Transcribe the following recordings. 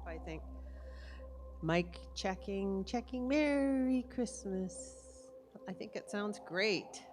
I think. Mic checking, checking. Merry Christmas. I think it sounds great.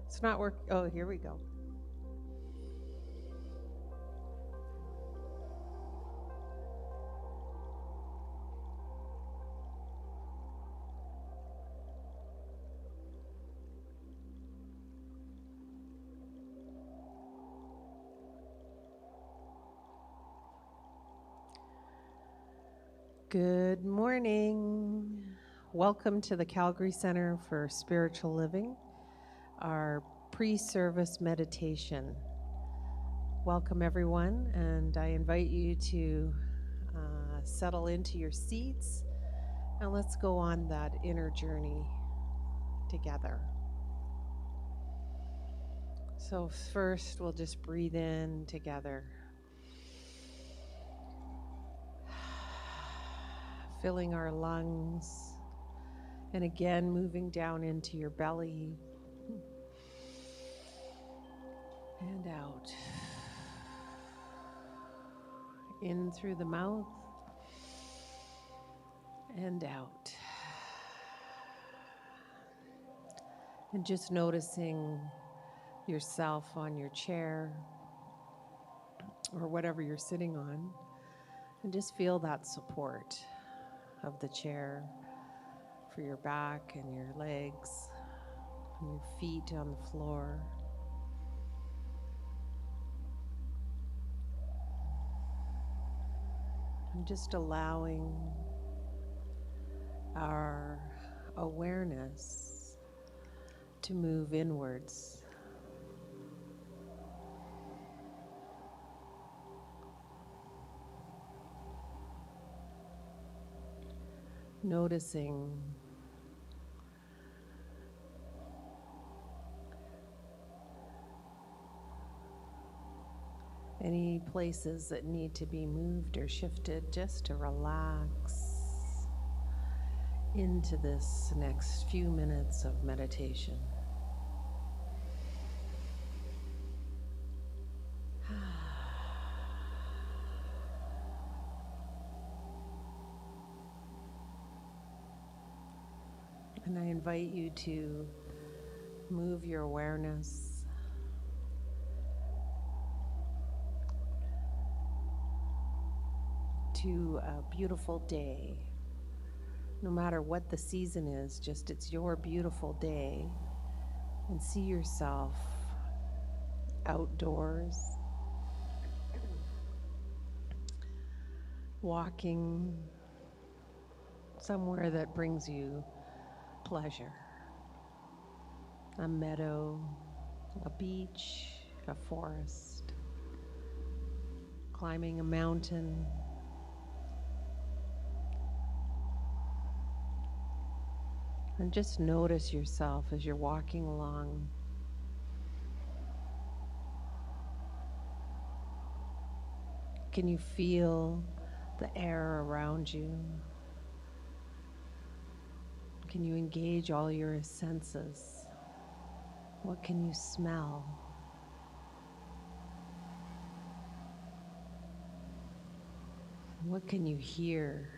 It's not work. Oh, here we go. Good morning. Welcome to the Calgary Center for Spiritual Living, our pre-service meditation. Welcome everyone, and I invite you to settle into your seats and let's go on that inner journey together. So first we'll just breathe in together, filling our lungs, and again moving down into your belly and out. In through the mouth and out. And just noticing yourself on your chair or whatever you're sitting on, and just feel that support of the chair for your back and your legs and your feet on the floor. And just allowing our awareness to move inwards. Noticing any places that need to be moved or shifted, just to relax into this next few minutes of meditation. And I invite you to move your awareness to a beautiful day. No matter what the season is, just it's your beautiful day, and see yourself outdoors, walking somewhere that brings you pleasure. A meadow, a beach, a forest, climbing a mountain. And just notice yourself as you're walking along. Can you feel the air around you? Can you engage all your senses? What can you smell? What can you hear?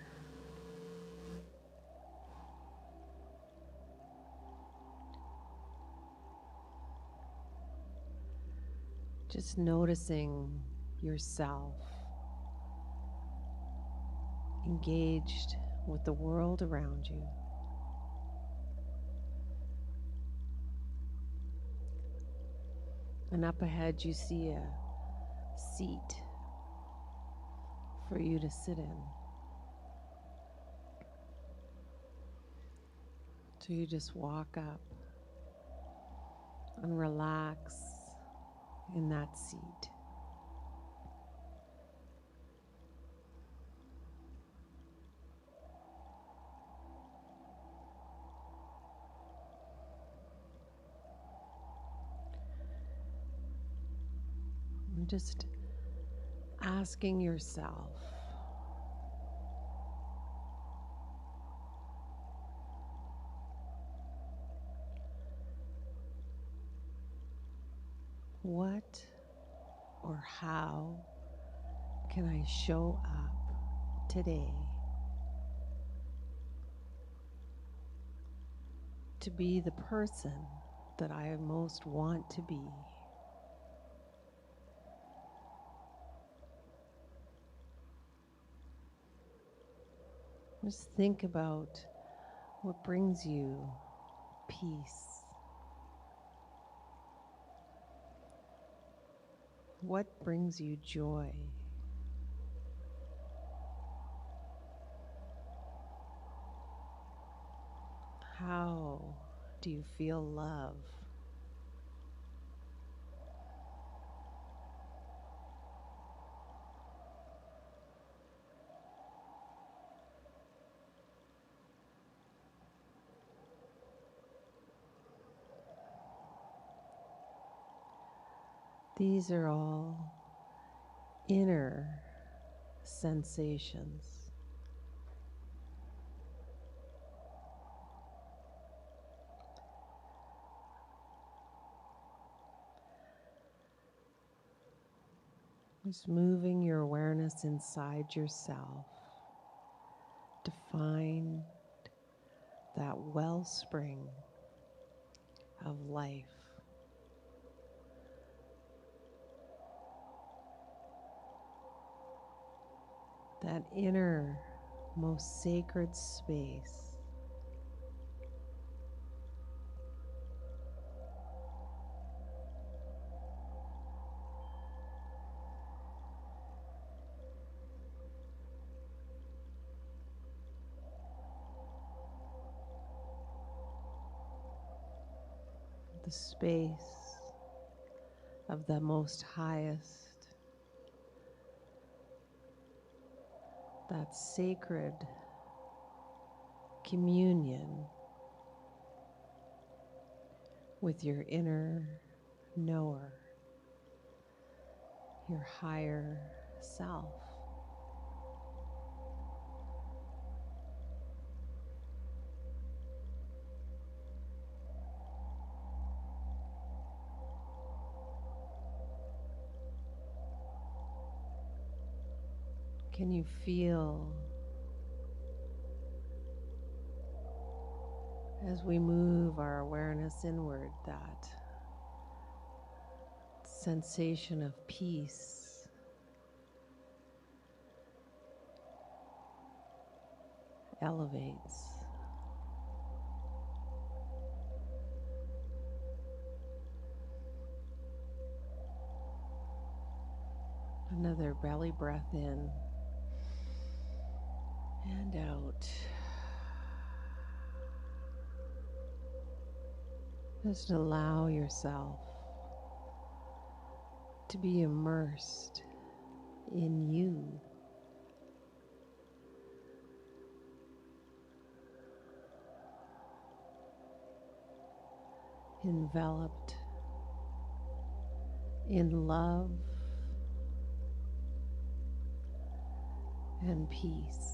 Just noticing yourself engaged with the world around you. And up ahead you see a seat for you to sit in. So you just walk up and relax in that seat. And just asking yourself, what or how can I show up today to be the person that I most want to be? Just think about what brings you peace. What brings you joy? How do you feel love? These are all inner sensations. Just moving your awareness inside yourself to find that wellspring of life. That inner, most sacred space. The space of the most highest, that sacred communion with your inner knower, your higher self. Can you feel, as we move our awareness inward, that sensation of peace elevates? Another belly breath in and out. Just allow yourself to be immersed in you. Enveloped in love and peace.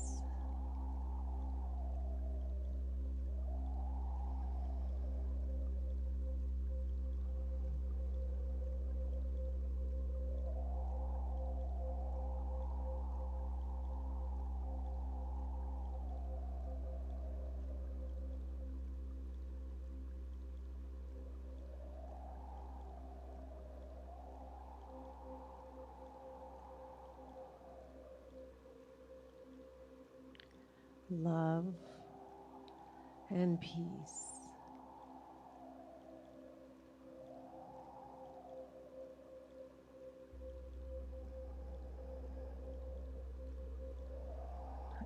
Love and peace.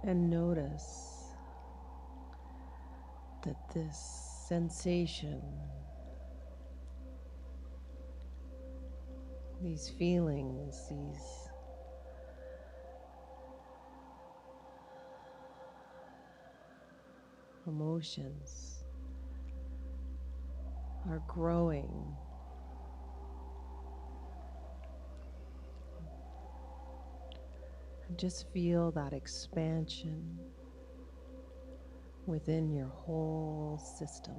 And notice that this sensation, these feelings, these emotions are growing. And just feel that expansion within your whole system.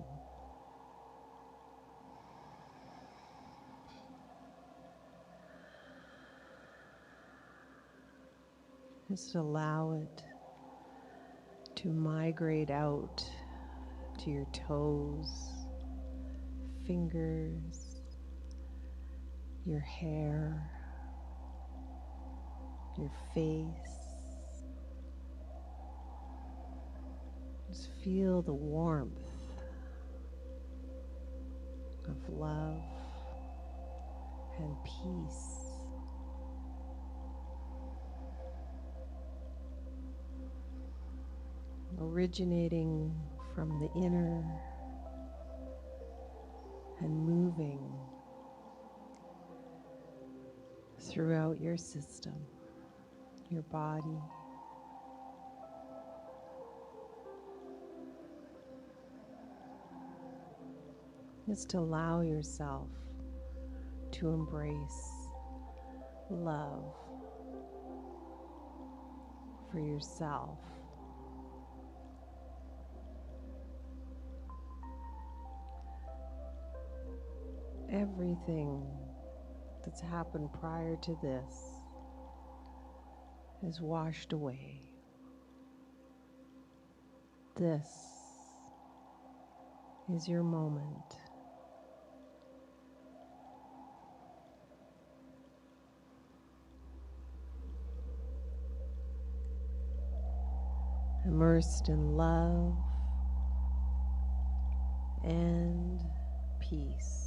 Just allow it to migrate out to your toes, fingers, your hair, your face. Just feel the warmth of love and peace. Originating from the inner and moving throughout your system, your body. Just allow yourself to embrace love for yourself. Everything that's happened prior to this is washed away. This is your moment. Immersed in love and peace.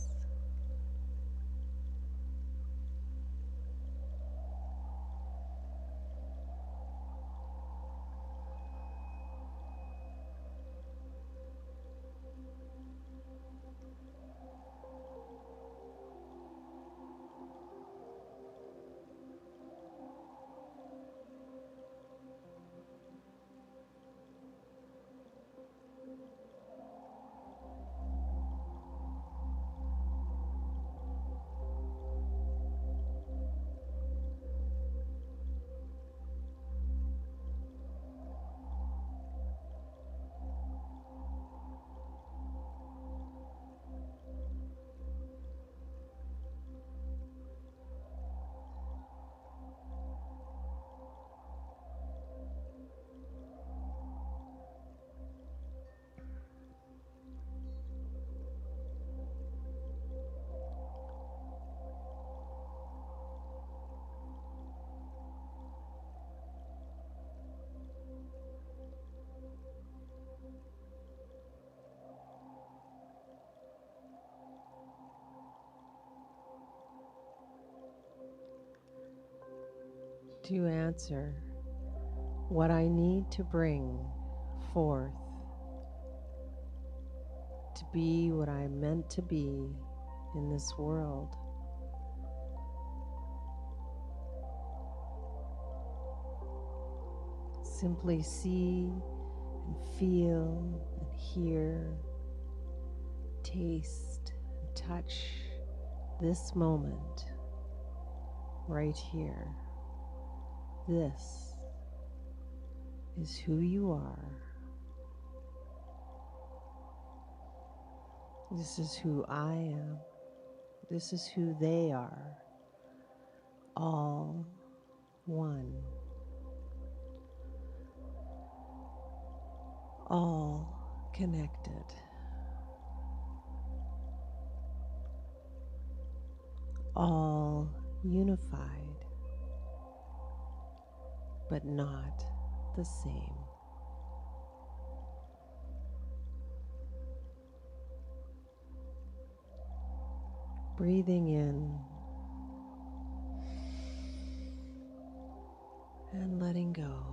To answer what I need to bring forth to be what I am meant to be in this world. Simply see and feel and hear, taste and touch this moment right here. This is who you are. This is who I am. This is who they are. All one. All connected. All unified, but not the same. Breathing in and letting go.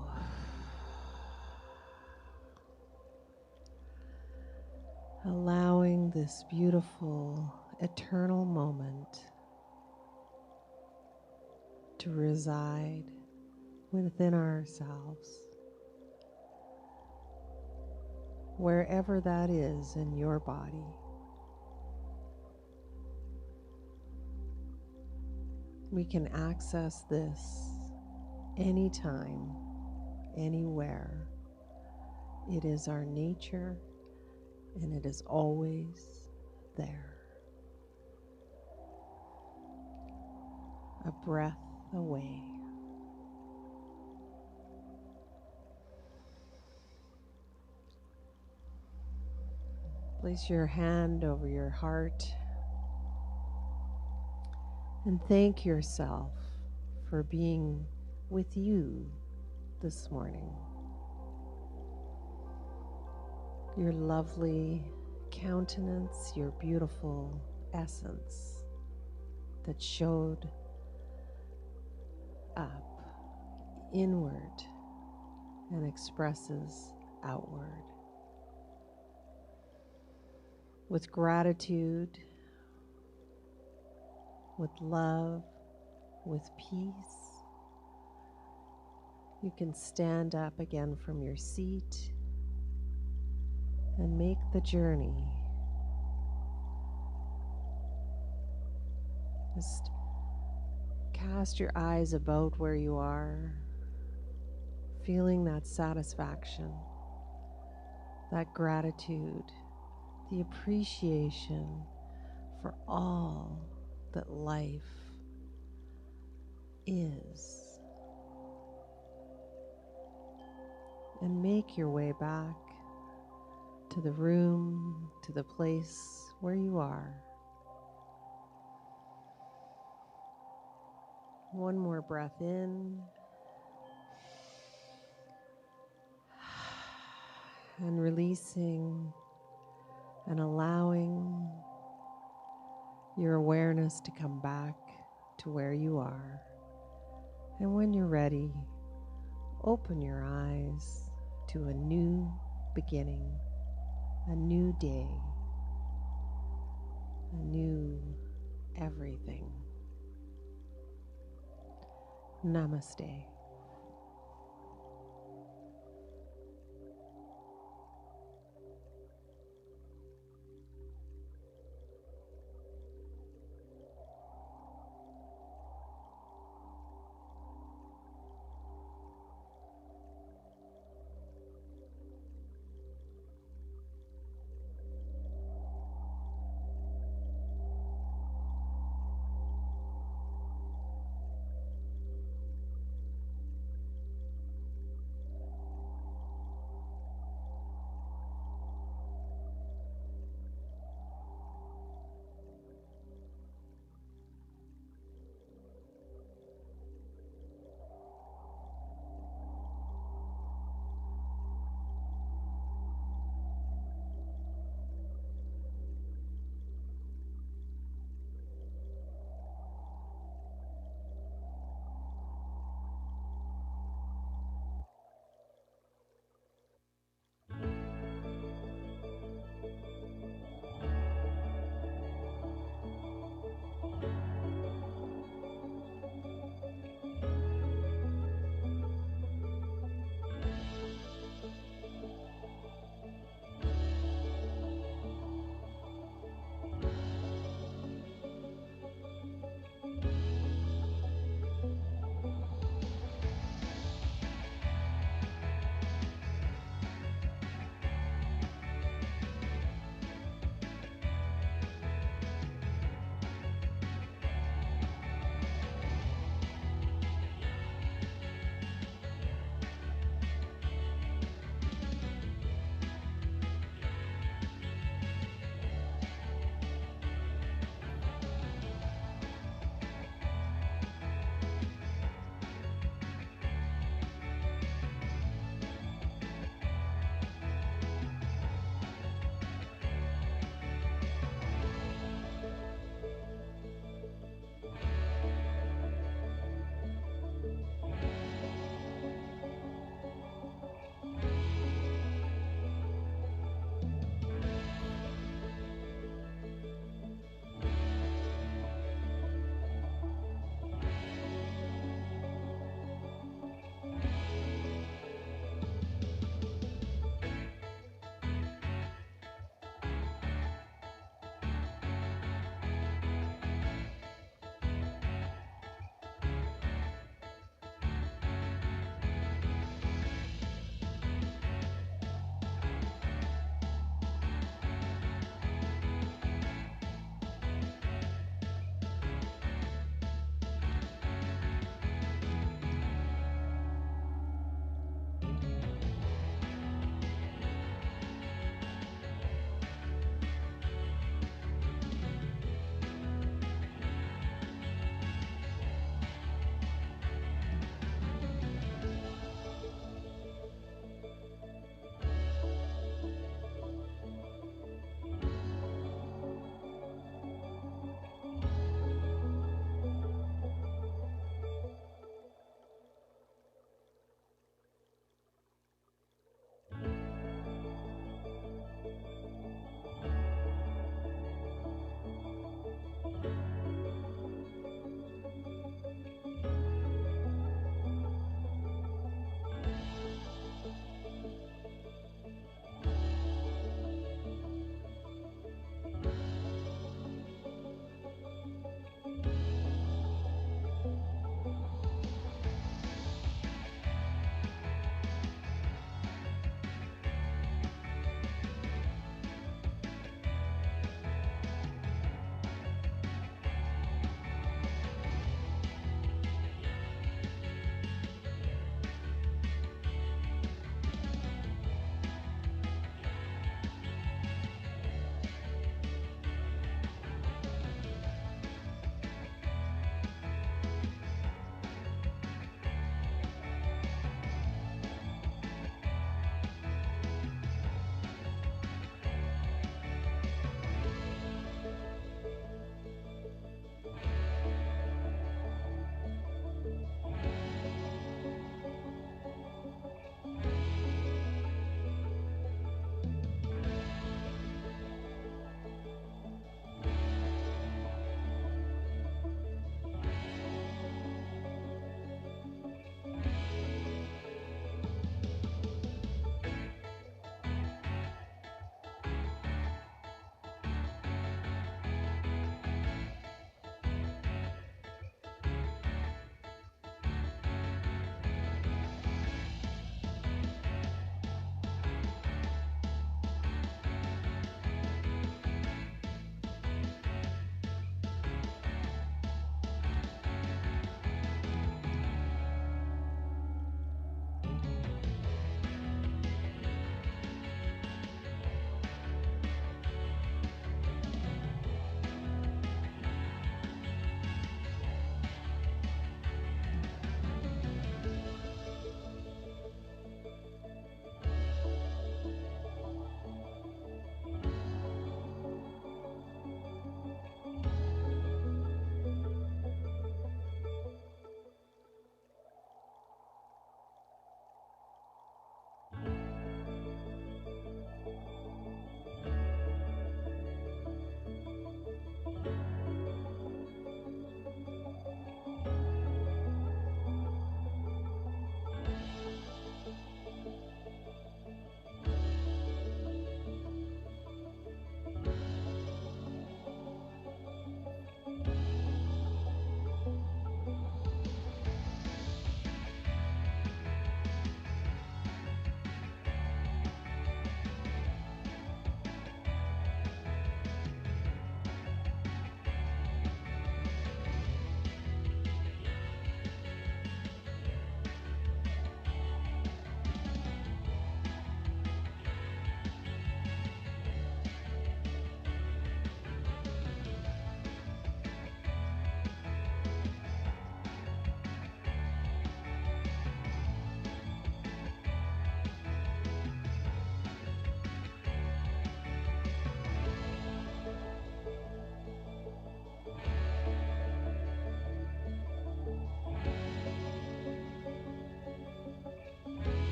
Allowing this beautiful eternal moment to reside within ourselves, wherever that is in your body. We can access this anytime, anywhere. It is our nature, and it is always there. A breath away. Place your hand over your heart and thank yourself for being with you this morning. Your lovely countenance, your beautiful essence that showed up inward and expresses outward. With gratitude, with love, with peace, you can stand up again from your seat and make the journey. Just cast your eyes about where you are, feeling that satisfaction, that gratitude, the appreciation for all that life is. And make your way back to the room, to the place where you are. One more breath in. And releasing and allowing your awareness to come back to where you are. And when you're ready, open your eyes to a new beginning, a new day, a new everything. Namaste.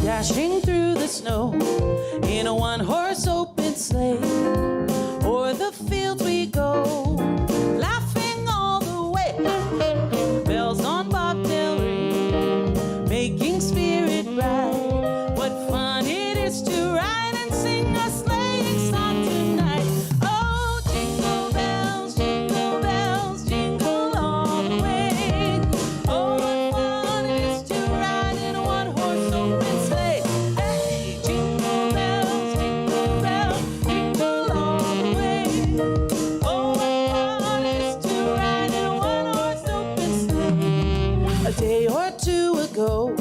Dashing through the snow in a one-horse open sleigh. O'er the fields we go, laughing all the way. Bells on bobtail ring, making spirit bright. What fun it is to ride and sing a sleighing song tonight. Oh, jingle bells, jingle all the way. Oh, what fun it is to ride in a one-horse open sleigh. Hey, jingle bells, jingle all the way. Oh, what fun it is to ride in a one-horse open sleigh. A day or two ago,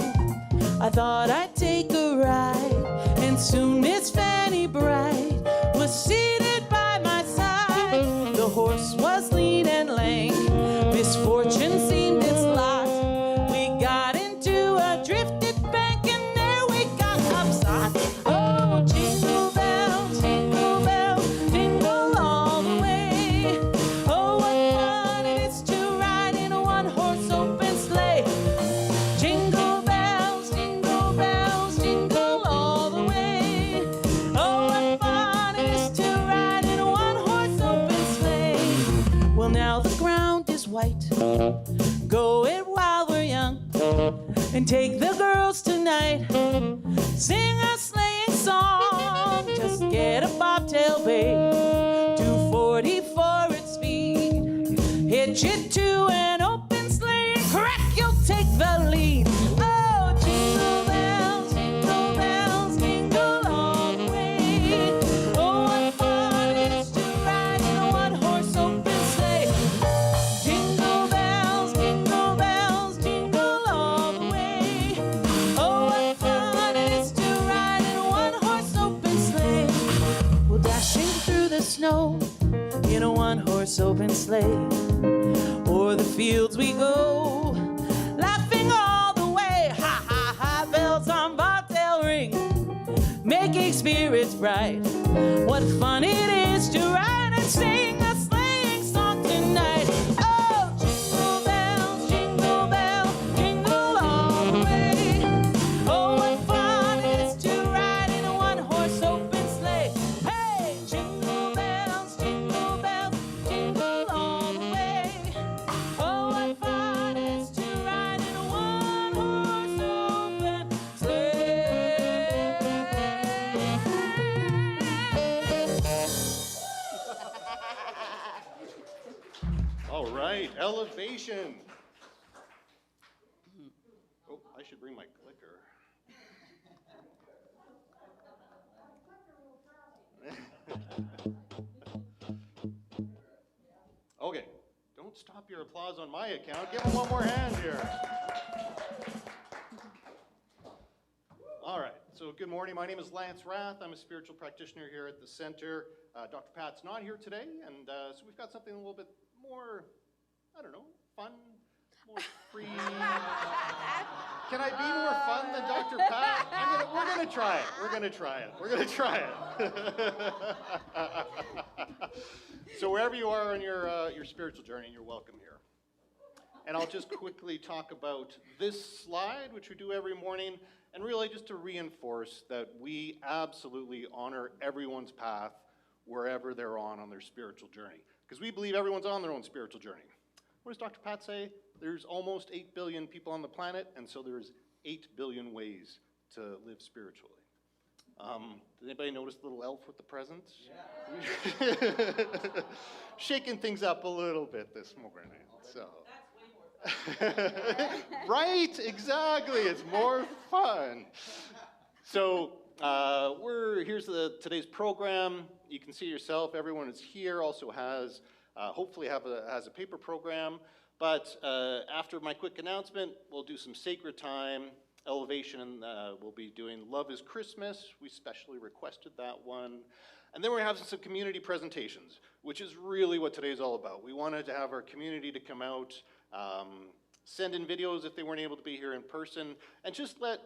I thought I'd take a ride, and soon Miss Fanny Bright was seated by my side. The horse was lean and lank, misfortune seemed its lot. We got into a drifted bank, and there we got upside. Oh, jingle bells, jingle all the way. Oh, what fun it is to ride in a one-horse open sleigh. Jingle bells, jingle all the way. Oh, what fun it is to ride in a one-horse open sleigh. Well, now the ground is white. Go it while we're young, and take the girls tonight. Sing a sleighing song. Just get a bobtail bay, 240 for its speed. Hitch it to an open sleigh, and crack, you'll take the lead. Oh, jingle bells, jingle all the way. Oh, what fun it is to ride in a one-horse open sleigh. Jingle bells, jingle all the way. Oh, what fun it is to ride in a one-horse open sleigh. Well, dashing through the snow in a one-horse open sleigh. O'er the fields we go, laughing all the way. Ha, ha, ha, bells on bobtail ring, making spirits bright. What fun it is to ride and sing a sleighing song tonight. Oh, jingle bells, jingle all the way. Oh, what fun it is to ride in a one-horse open sleigh. Hey, jingle bells, jingle all the way. Oh, what fun it is to ride in a one-horse open sleigh. All right, elevation. Oh, I should bring my clicker. Okay, don't stop your applause on my account. Give them one more hand here. All right, so good morning. My name is Lance Rath. I'm a spiritual practitioner here at the center. Dr. Pat's not here today, and so we've got something a little bit more, I don't know, fun, more free. Can I be more fun than Dr. Pat? We're gonna try it. So wherever you are on your spiritual journey, you're welcome here. And I'll just quickly talk about this slide, which we do every morning, and really just to reinforce that we absolutely honor everyone's path wherever they're on their spiritual journey. Because we believe everyone's on their own spiritual journey. What does Dr. Pat say? There's almost 8 billion people on the planet, and so there's 8 billion ways to live spiritually. Did anybody notice the little elf with the presents? Yeah. Shaking things up a little bit this morning. So. Right, exactly. It's more fun. So here's today's program. You can see yourself. Everyone is here. Also has hopefully has a paper program. But after my quick announcement, we'll do some sacred time, elevation, and we'll be doing Love is Christmas. We specially requested that one. And then we're having some community presentations, which is really what today's all about. We wanted to have our community to come out, send in videos if they weren't able to be here in person, and just let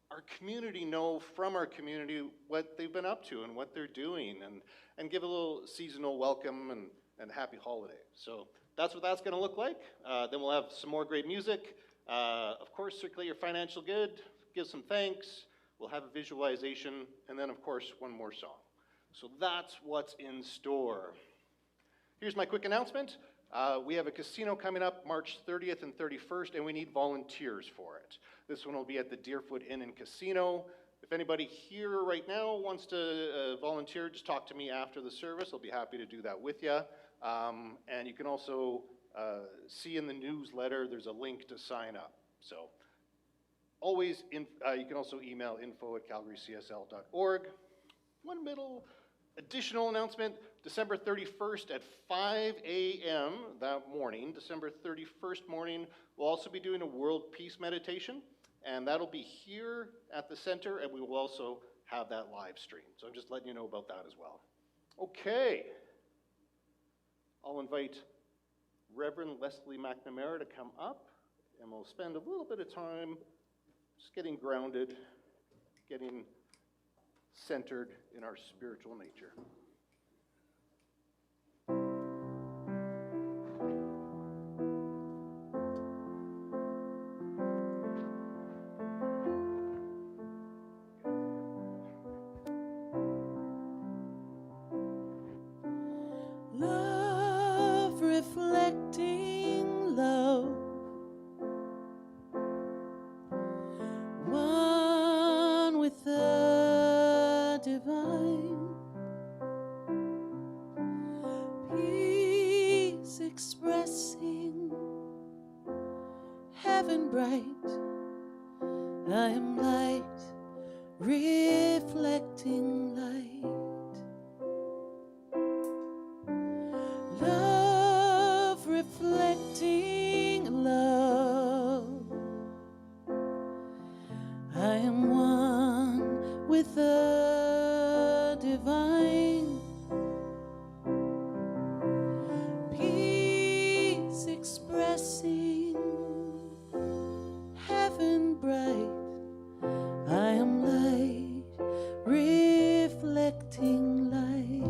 our community know from our community what they've been up to and what they're doing, and give a little seasonal welcome and happy holiday. So that's what that's going to look like. Then we'll have some more great music. Of course, circulate your financial good, give some thanks. We'll have a visualization, and then, of course, one more song. So that's what's in store. Here's my quick announcement. We have a casino coming up March 30th and 31st, and we need volunteers for it. This one will be at the Deerfoot Inn and Casino. If anybody here right now wants to volunteer, just talk to me after the service. I'll be happy to do that with you. And you can also see in the newsletter, there's a link to sign up. So always, you can also email info@calgarycsl.org. One additional announcement, December 31st at 5 a.m. that morning, December 31st morning, we'll also be doing a world peace meditation, and that'll be here at the center, and we will also have that live stream. So I'm just letting you know about that as well. Okay. I'll invite Reverend Leslie McNamara to come up, and we'll spend a little bit of time just getting grounded, getting centered in our spiritual nature. Love reflecting love, one with the divine, peace expressing heaven bright. I am light, reflecting light. Love reflecting love. I am one with the divine. Peace expressing heaven bright. I am light, reflecting light.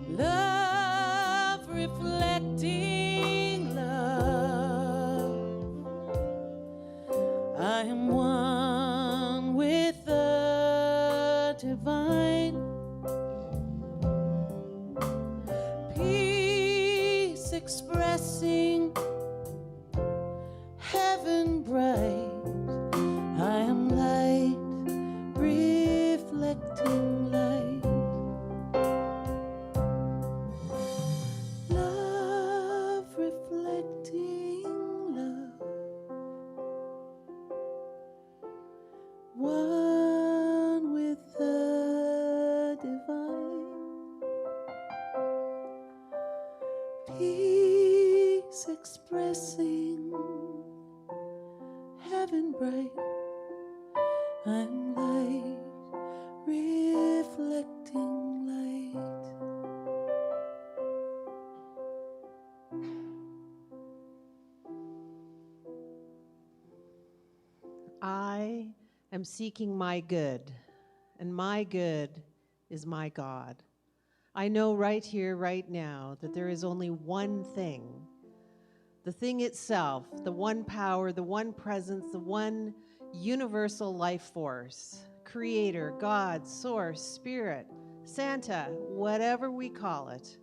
Love reflecting love. I am one with the divine. Peace expressing heaven bright. I am light, reflecting light. Love reflecting love. One with the divine. Peace expressing heaven bright. I'm light, reflecting light. I am seeking my good, and my good is my God. I know right here, right now, that there is only one thing, the thing itself, the one power, the one presence, the one universal life force, creator, God, source, spirit, Santa, whatever we call it.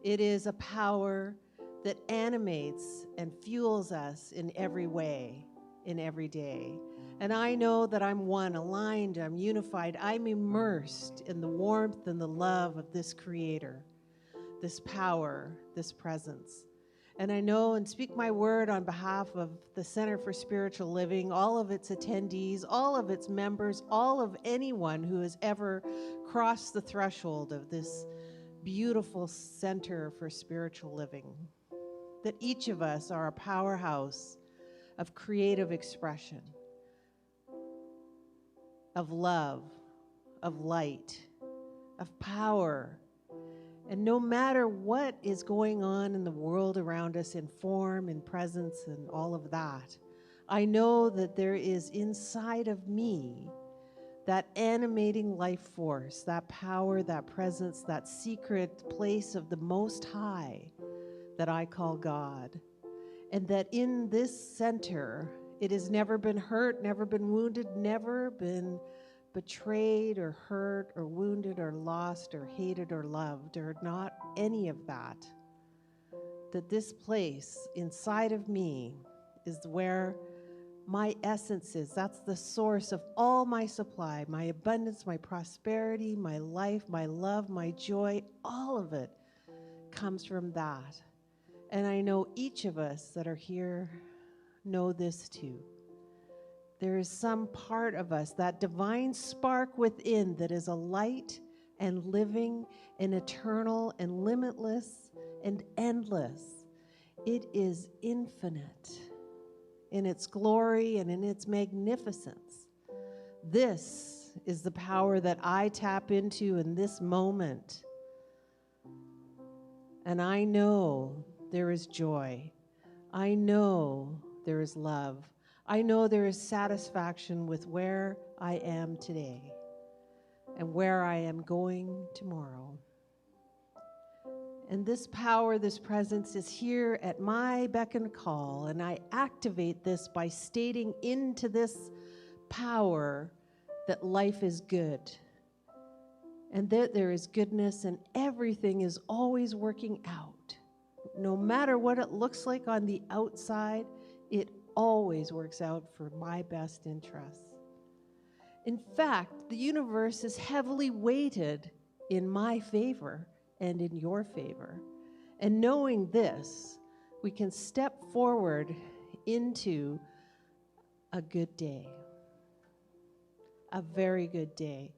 It is a power that animates and fuels us in every way, in every day. And I know that I'm one, aligned, I'm unified, I'm immersed in the warmth and the love of this creator, this power, this presence. And I know and speak my word on behalf of the Center for Spiritual Living, all of its attendees, all of its members, all of anyone who has ever crossed the threshold of this beautiful Center for Spiritual Living, that each of us are a powerhouse of creative expression, of love, of light, of power. And no matter what is going on in the world around us in form and presence and all of that, I know that there is inside of me that animating life force, that power, that presence, that secret place of the Most High that I call God. And that in this center, it has never been hurt, never been wounded, never been betrayed or hurt or wounded or lost or hated or loved, or not any of that. That this place inside of me is where my essence is. That's the source of all my supply, my abundance, my prosperity, my life, my love, my joy, all of it comes from that. And I know each of us that are here know this too. There is some part of us, that divine spark within, that is a light and living and eternal and limitless and endless. It is infinite in its glory and in its magnificence. This is the power that I tap into in this moment. And I know there is joy. I know there is love. I know there is satisfaction with where I am today and where I am going tomorrow. And this power, this presence is here at my beck and call, and I activate this by stating into this power that life is good and that there is goodness and everything is always working out. No matter what it looks like on the outside, it always works out for my best interests. In fact, the universe is heavily weighted in my favor and in your favor. And knowing this, we can step forward into a good day, a very good day,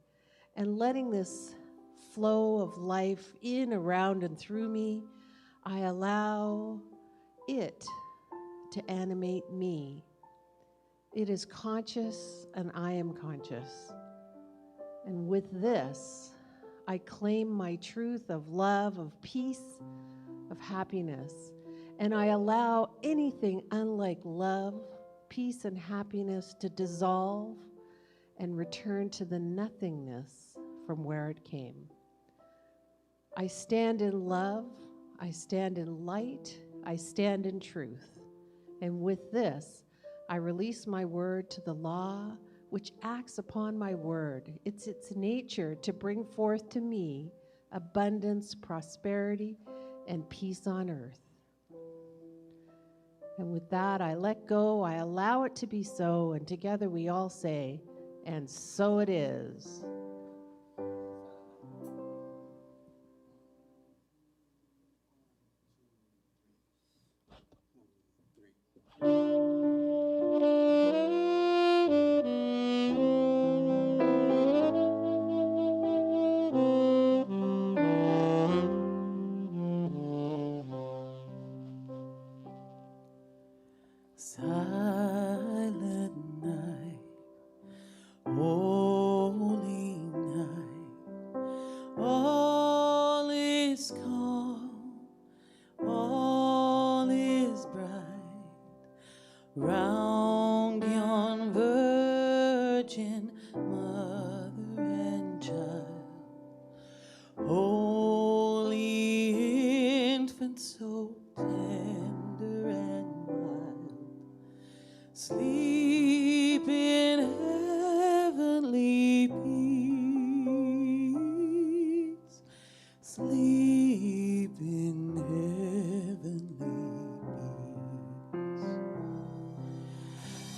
and letting this flow of life in, around, and through me, I allow it to animate me. It is conscious and I am conscious. And with this, I claim my truth of love, of peace, of happiness. And I allow anything unlike love, peace, and happiness to dissolve and return to the nothingness from where it came. I stand in love, I stand in light, I stand in truth. And with this, I release my word to the law, which acts upon my word. It's its nature to bring forth to me abundance, prosperity, and peace on earth. And with that, I let go, I allow it to be so, and together we all say, and so it is. Silent night, holy night, all is calm, all is bright, round yon virgin mother and child, holy infant so tender and mild, sleep in heavenly peace, sleep in heavenly peace.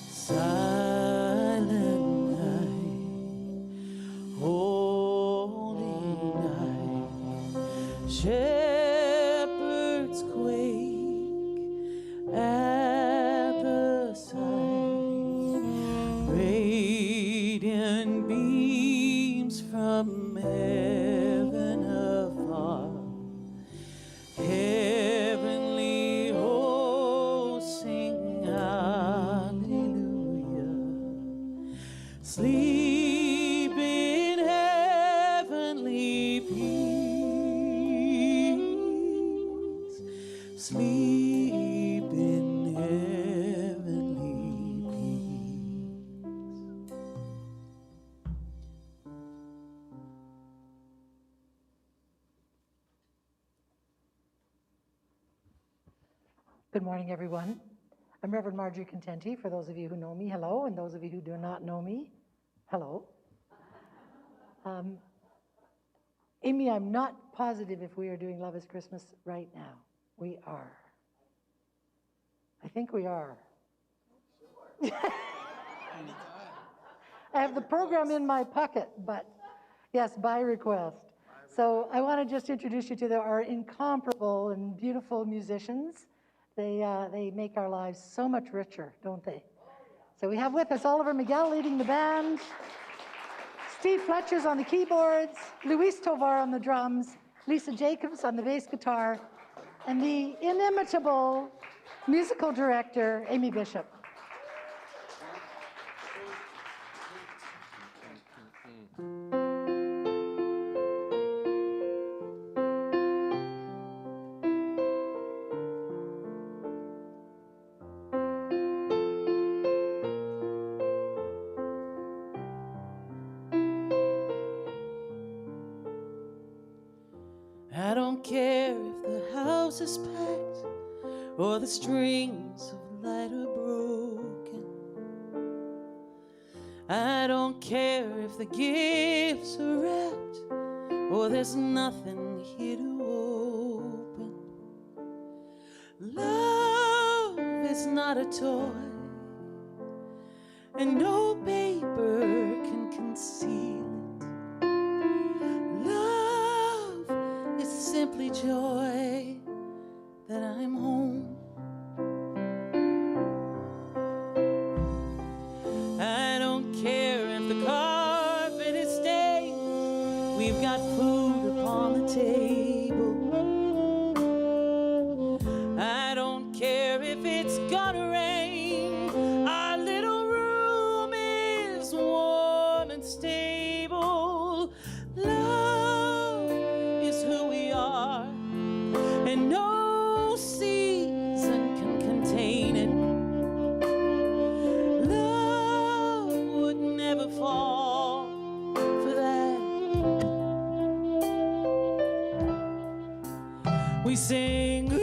Silent night, holy night, shepherds quake at the sight, radiant beams from heaven afar, heavenly hosts sing hallelujah, sleep in heavenly peace, sleep in heavenly peace. Good morning, everyone. I'm Reverend Marjorie Contenti. For those of you who know me, hello, and those of you who do not know me, hello. Amy, I'm not positive if we are doing Love is Christmas right now. We are. I think we are. I have the program in my pocket, but yes, by request. So I want to just introduce you to our incomparable and beautiful musicians. They make our lives so much richer, don't they? So we have with us Oliver Miguel leading the band, Steve Fletcher's on the keyboards, Luis Tovar on the drums, Lisa Jacobs on the bass guitar, and the inimitable musical director, Amy Bishop. I don't care if the house is packed or the strings of light are broken. I don't care if the gifts are wrapped or there's nothing here to open. Love is not a toy, and no paper can conceal it. Simply joy that I'm home. I don't care if the carpet is stained, we've got food upon the table. I don't care if it's gonna rain, our little room is warm and stable. And no season can contain it. Love would never fall for that. We sing, ooh,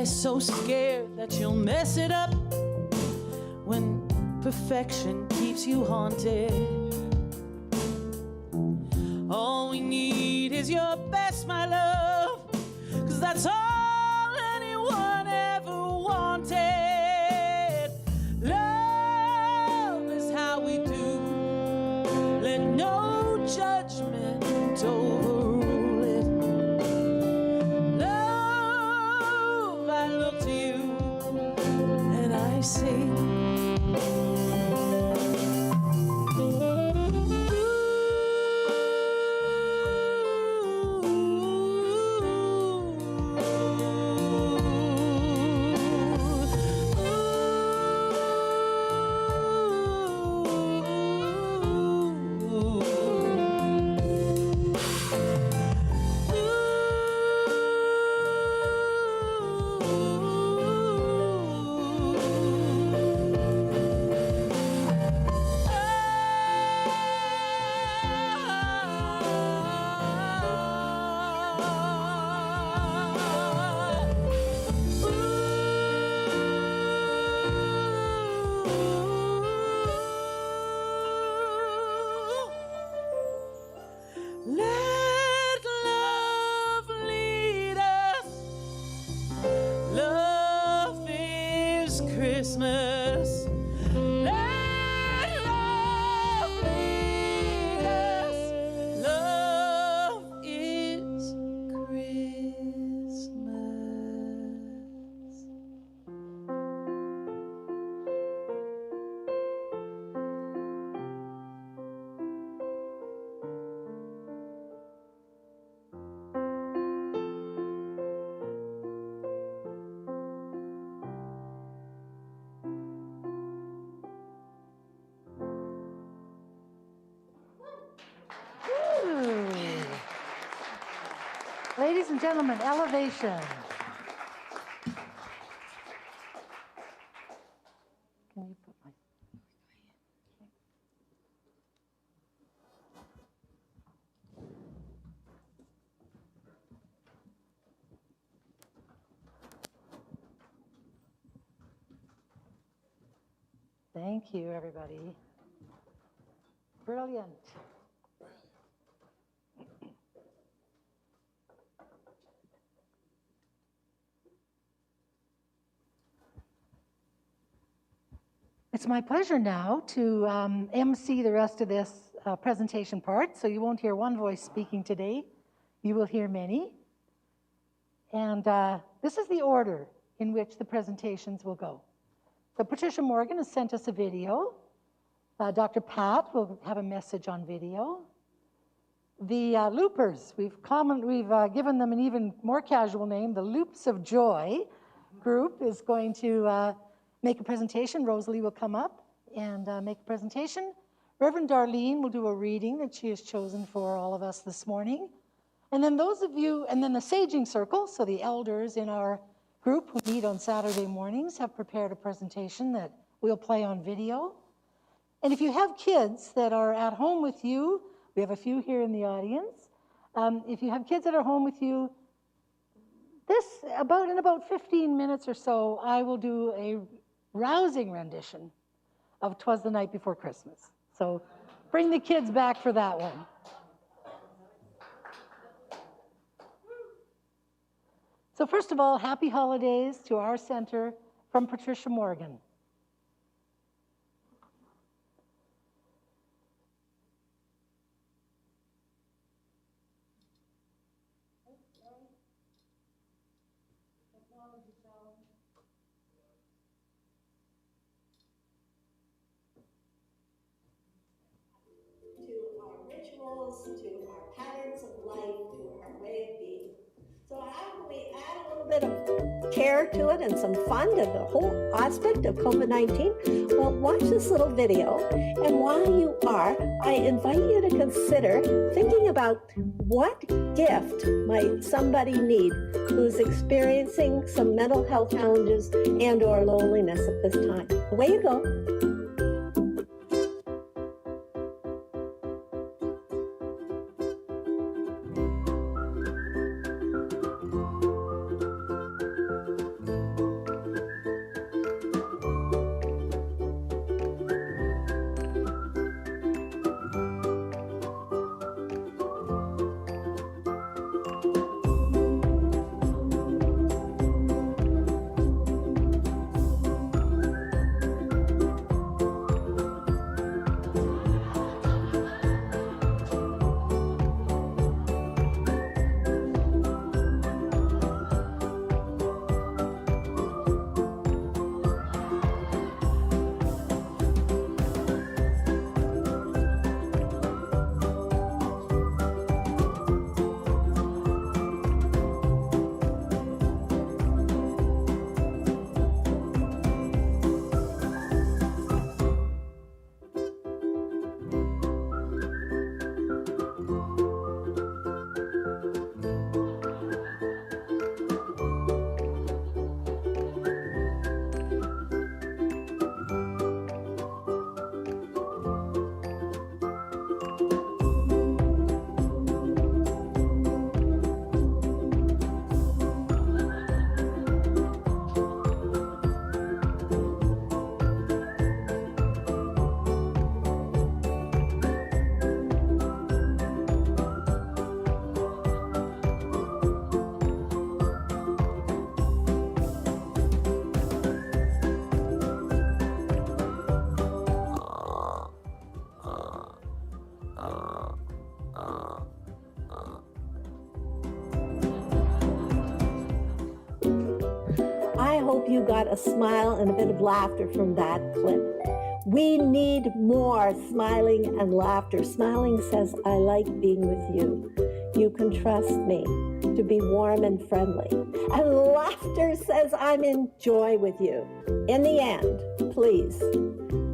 so scared that you'll mess it up when perfection keeps you haunted. All we need is your best, my love, 'cause that's all anyone ever wanted. Love is how we do. Let no judgment overrule it. I look to you and I say, Christmas. Let love lead us. Love is Christmas. Ooh. Ladies and gentlemen, elevation. Can you put my... Thank you, everybody. Brilliant. It's my pleasure now to MC the rest of this presentation part, so you won't hear one voice speaking today. You will hear many. And this is the order in which the presentations will go. So Patricia Morgan has sent us a video. Dr. Pat will have a message on video. The Loopers, we've given them an even more casual name. The Loops of Joy group is going to make a presentation. Rosalie will come up and make a presentation. Reverend Darlene will do a reading that she has chosen for all of us this morning. And then those of you, and then the Saging Circle, so the elders in our group who meet on Saturday mornings have prepared a presentation that we'll play on video. And if you have kids that are at home with you, we have a few here in the audience. If you have kids that are home with you, in about 15 minutes or so, I will do a rousing rendition of "'Twas the Night Before Christmas." So bring the kids back for that one. So first of all, happy holidays to our center from Patricia Morgan. To our rituals, to our patterns of life, to our way of being. So how can we add a little bit of care to it and some fun to the whole aspect of COVID-19? Well, watch this little video, and while you are, I invite you to consider thinking about what gift might somebody need who's experiencing some mental health challenges and or loneliness at this time. Away you go. you got a smile and a bit of laughter from that clip. We need more smiling and laughter. Smiling says, I like being with you. You can trust me to be warm and friendly. And laughter says, I'm in joy with you. In the end, please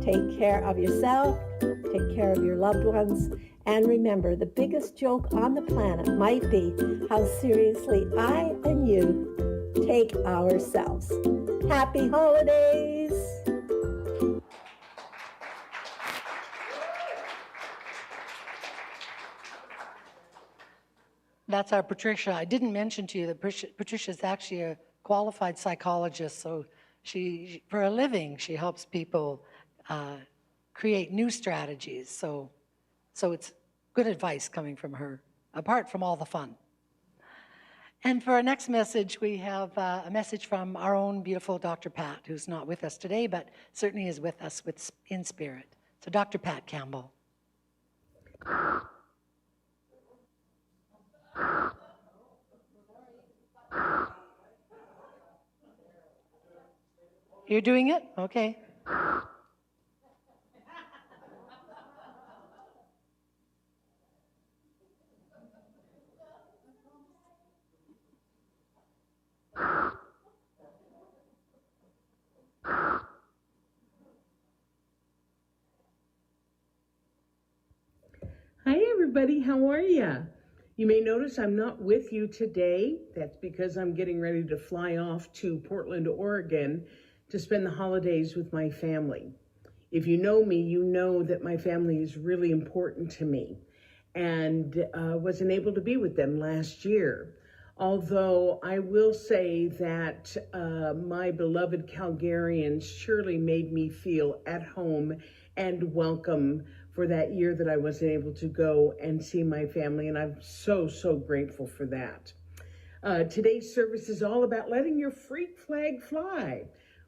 take care of yourself, take care of your loved ones, and remember, the biggest joke on the planet might be how seriously I and you take ourselves. Happy holidays! That's our Patricia. I didn't mention to you that Patricia is actually a qualified psychologist, so she, for a living, she helps people create new strategies. So it's good advice coming from her, apart from all the fun. And for our next message, we have a message from our own beautiful Dr. Pat, who's not with us today, but certainly is with us in spirit. So Dr. Pat Campbell. You're doing it? Okay. Hi everybody, how are you? You may notice I'm not with you today. That's because I'm getting ready to fly off to Portland, Oregon to spend the holidays with my family. If you know me, you know that my family is really important to me, and wasn't able to be with them last year. Although I will say that my beloved Calgarians surely made me feel at home and welcome for that year that I wasn't able to go and see my family, and I'm so, so grateful for that. Today's service is all about letting your freak flag fly.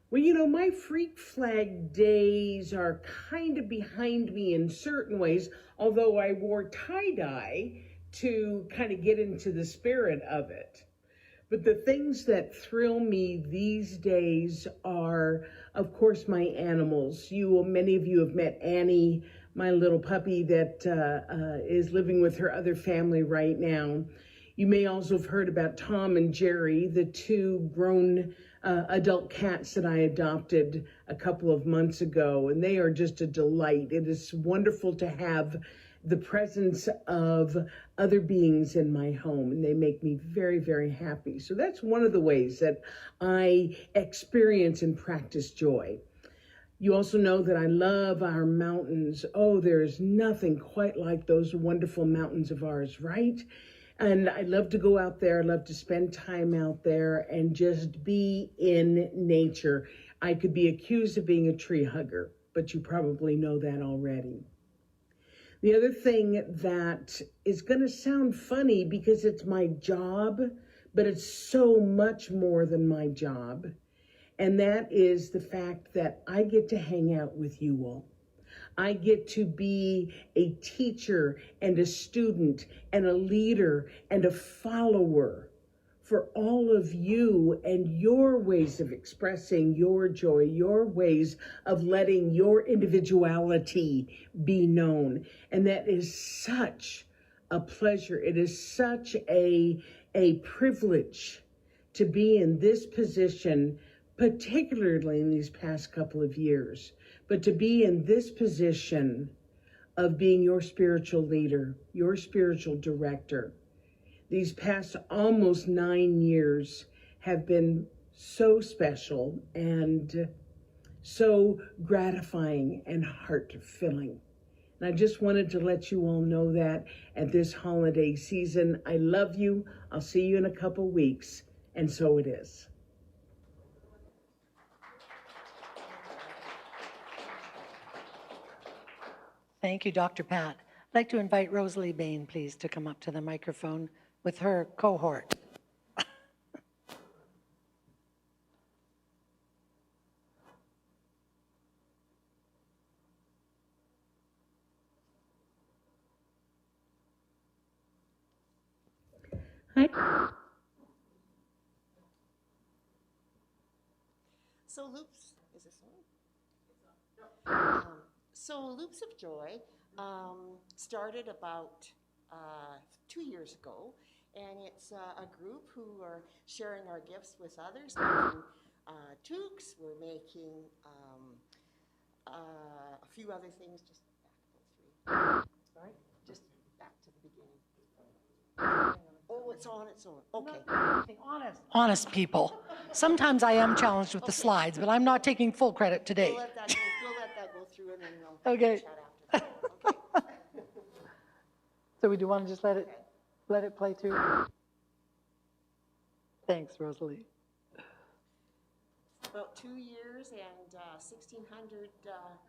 Well, you know, my freak flag days are kind of behind me in certain ways, although I wore tie-dye to kind of get into the spirit of it. But the things that thrill me these days are, of course, my animals. Many of you have met Annie, my little puppy that is living with her other family right now. You may also have heard about Tom and Jerry, the two grown adult cats that I adopted a couple of months ago, and they are just a delight. It is wonderful to have the presence of other beings in my home, and they make me very, very happy. So that's one of the ways that I experience and practice joy. You also know that I love our mountains. Oh, there's nothing quite like those wonderful mountains of ours, right? And I love to go out there, I love to spend time out there and just be in nature. I could be accused of being a tree hugger, but you probably know that already. The other thing that is going to sound funny because it's my job, but it's so much more than my job. And that is the fact that I get to hang out with you all. I get to be a teacher and a student and a leader and a follower for all of you and your ways of expressing your joy, your ways of letting your individuality be known. And that is such a pleasure. It is such a privilege to be in this position, particularly in these past couple of years, but to be in this position of being your spiritual leader, your spiritual director. These past almost 9 years have been so special and so gratifying and heart-filling. And I just wanted to let you all know that at this holiday season. I love you. I'll see you in a couple weeks. And so it is. Thank you, Dr. Pat. I'd like to invite Rosalie Bain, please, to come up to the microphone with her cohort. Hi. So Loops, is this on? So Loops of Joy started about 2 years ago, and it's a group who are sharing our gifts with others, making toques, we're making a few other things, just back about 3. Sorry? Just back to the beginning. Oh, it's on its own. Okay. Honest people. Sometimes I am challenged with the slides, but I'm not taking full credit today. We'll let that go through and then we'll Okay. chat after that. Okay. So we do want to just let it play through? Thanks, Rosalie. About 2 years and 1,600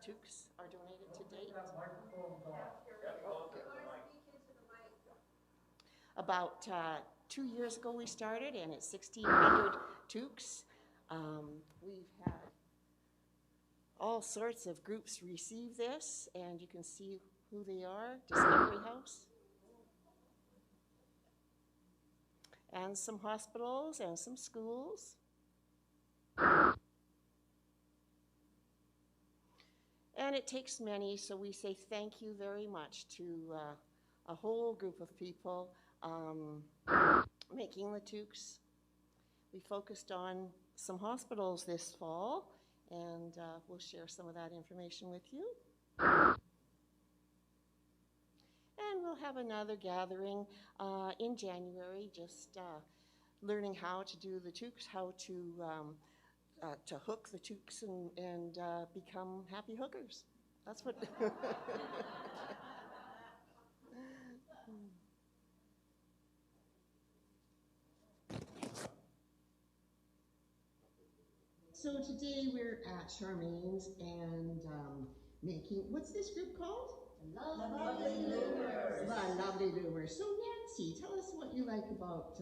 toques are donated to date. About 2 years ago we started, and it's 1,600 toques. We've had all sorts of groups receive this, and you can see who they are. Discovery House, and some hospitals and some schools. And it takes many, so we say thank you very much to a whole group of people making the toques. We focused on some hospitals this fall, and we'll share some of that information with you. And we'll have another gathering in January, just learning how to do the toques, how to hook the toques and become happy hookers. That's what. So today we're at Charmaine's and making, what's this group called? Lovely Loomers. The Lovely Loomers. So Nancy, tell us what you like about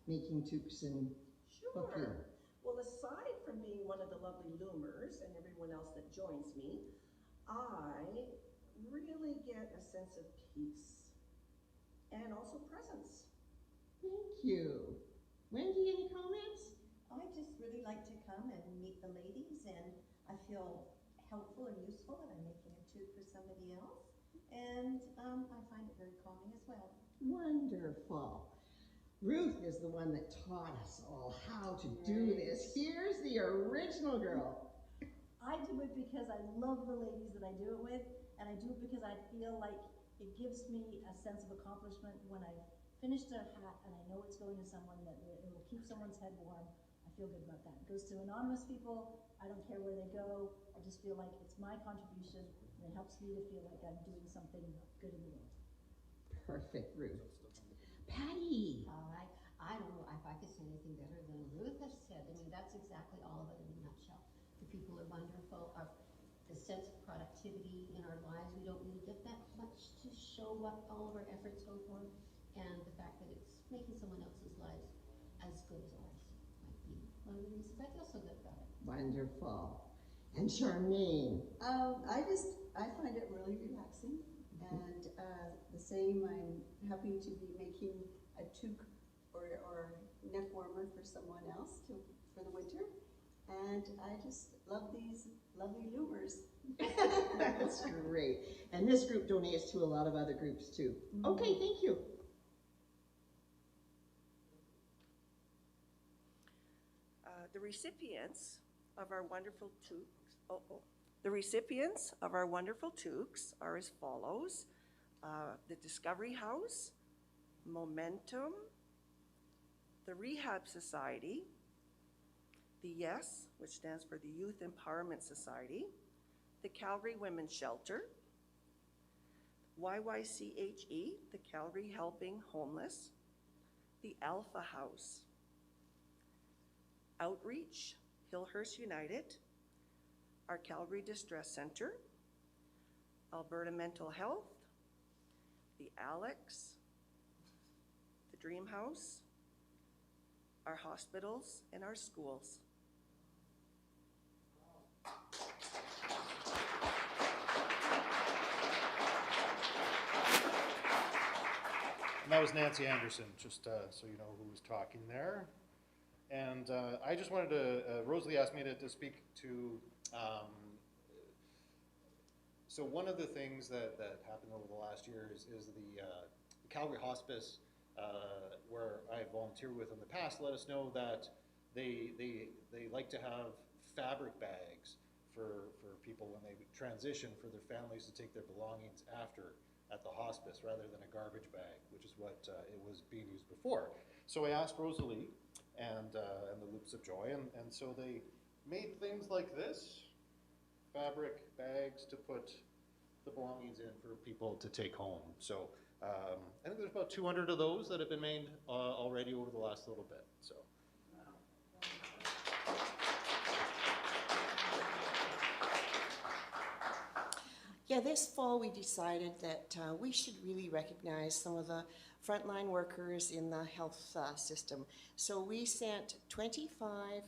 making toques and hooking. Well, aside from being one of the Lovely Loomers and everyone else that joins me, I really get a sense of peace and also presence. Thank you. Wendy, any comments? I just really like to come and meet the ladies, and I feel helpful and useful that I'm making a toque for somebody else, and I find it very calming as well. Wonderful. Ruth is the one that taught us all how to do this. Here's the original girl. I do it because I love the ladies that I do it with, and I do it because I feel like it gives me a sense of accomplishment when I've finished a hat and I know it's going to someone that it will keep someone's head warm. I feel good about that. It goes to anonymous people. I don't care where they go. I just feel like it's my contribution, and it helps me to feel like I'm doing something good in the world. Perfect, Ruth. Patty. I don't know if I could say anything better than Ruth has said. I mean, that's exactly all of it in a nutshell. The people are wonderful. The sense of productivity in our lives, we don't really get that much to show what all of our efforts go for, and the fact that it's making someone else's lives as good as ours might be one of the reasons I feel so good about it. Wonderful. And Charmaine. I find it really relaxing, and the same, I'm happy to be making a toque or neck warmer for someone else for the winter, and I just love these lovely loomers. That's great. And this group donates to a lot of other groups too. Mm-hmm. Okay, thank you. The recipients of our wonderful toques. The recipients of our wonderful toques are as follows: the Discovery House, Momentum, the Rehab Society, the YES, which stands for the Youth Empowerment Society, the Calgary Women's Shelter, YYCHE, the Calgary Helping Homeless, the Alpha House, Outreach, Hillhurst United, our Calgary Distress Center, Alberta Mental Health, the Alex, the Dream House, our hospitals, and our schools. And that was Nancy Anderson, just so you know who was talking there. And I just wanted to, Rosalie asked me to speak to, so one of the things that happened over the last year is the Calgary Hospice, where I volunteered with in the past, let us know that they like to have fabric bags for people when they transition, for their families to take their belongings after at the hospice, rather than a garbage bag, which is what it was being used before. So I asked Rosalie and the Loops of Joy, and so they made things like this, fabric bags to put the belongings in for people to take home. So I think there's about 200 of those that have been made already over the last little bit. So. Yeah, this fall we decided that we should really recognize some of the frontline workers in the health system. So we sent 25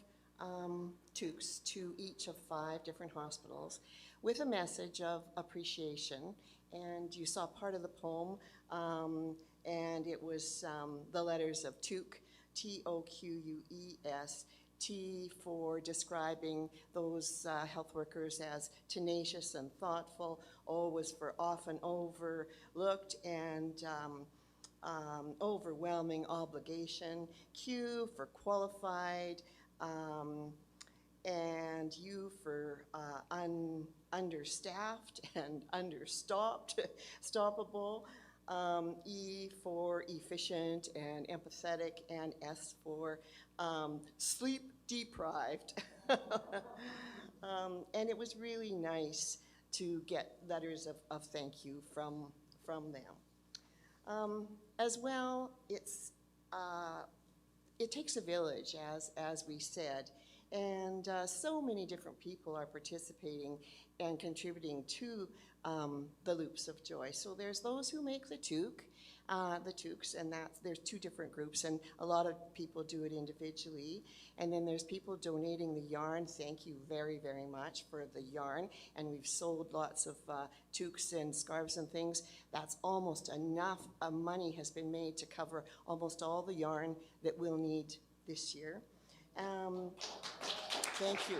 toques to each of 5 different hospitals with a message of appreciation. And you saw part of the poem, and it was the letters of toque, T-O-Q-U-E-S, T for describing those health workers as tenacious and thoughtful. O was for often overlooked and overwhelming obligation. Q for qualified, and U for understaffed and stoppable. E for efficient and empathetic, and S for sleep deprived. And it was really nice to get letters of thank you from them. As well, it takes a village, as we said, and so many different people are participating and contributing to the Loops of Joy. So there's those who make the toques, and there's 2 different groups, and a lot of people do it individually. And then there's people donating the yarn. Thank you very, very much for the yarn. And we've sold lots of toques and scarves and things. That's almost enough. Money has been made to cover almost all the yarn that we'll need this year. Thank you.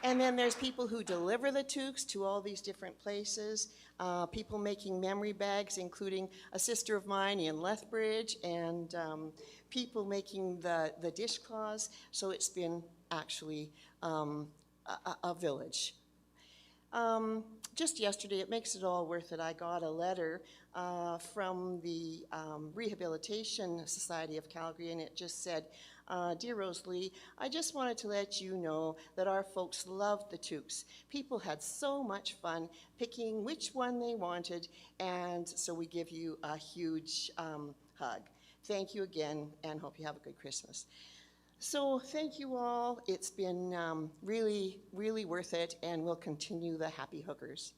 And then there's people who deliver the toques to all these different places, people making memory bags, including a sister of mine in Lethbridge, and people making the dishcloths. So it's been actually a village. Just yesterday, it makes it all worth it, I got a letter from the Rehabilitation Society of Calgary, and it just said, Dear Rosalie, I just wanted to let you know that our folks loved the toques. People had so much fun picking which one they wanted, and so we give you a huge hug. Thank you again, and hope you have a good Christmas. So thank you all. It's been really, really worth it, and we'll continue the happy hookers.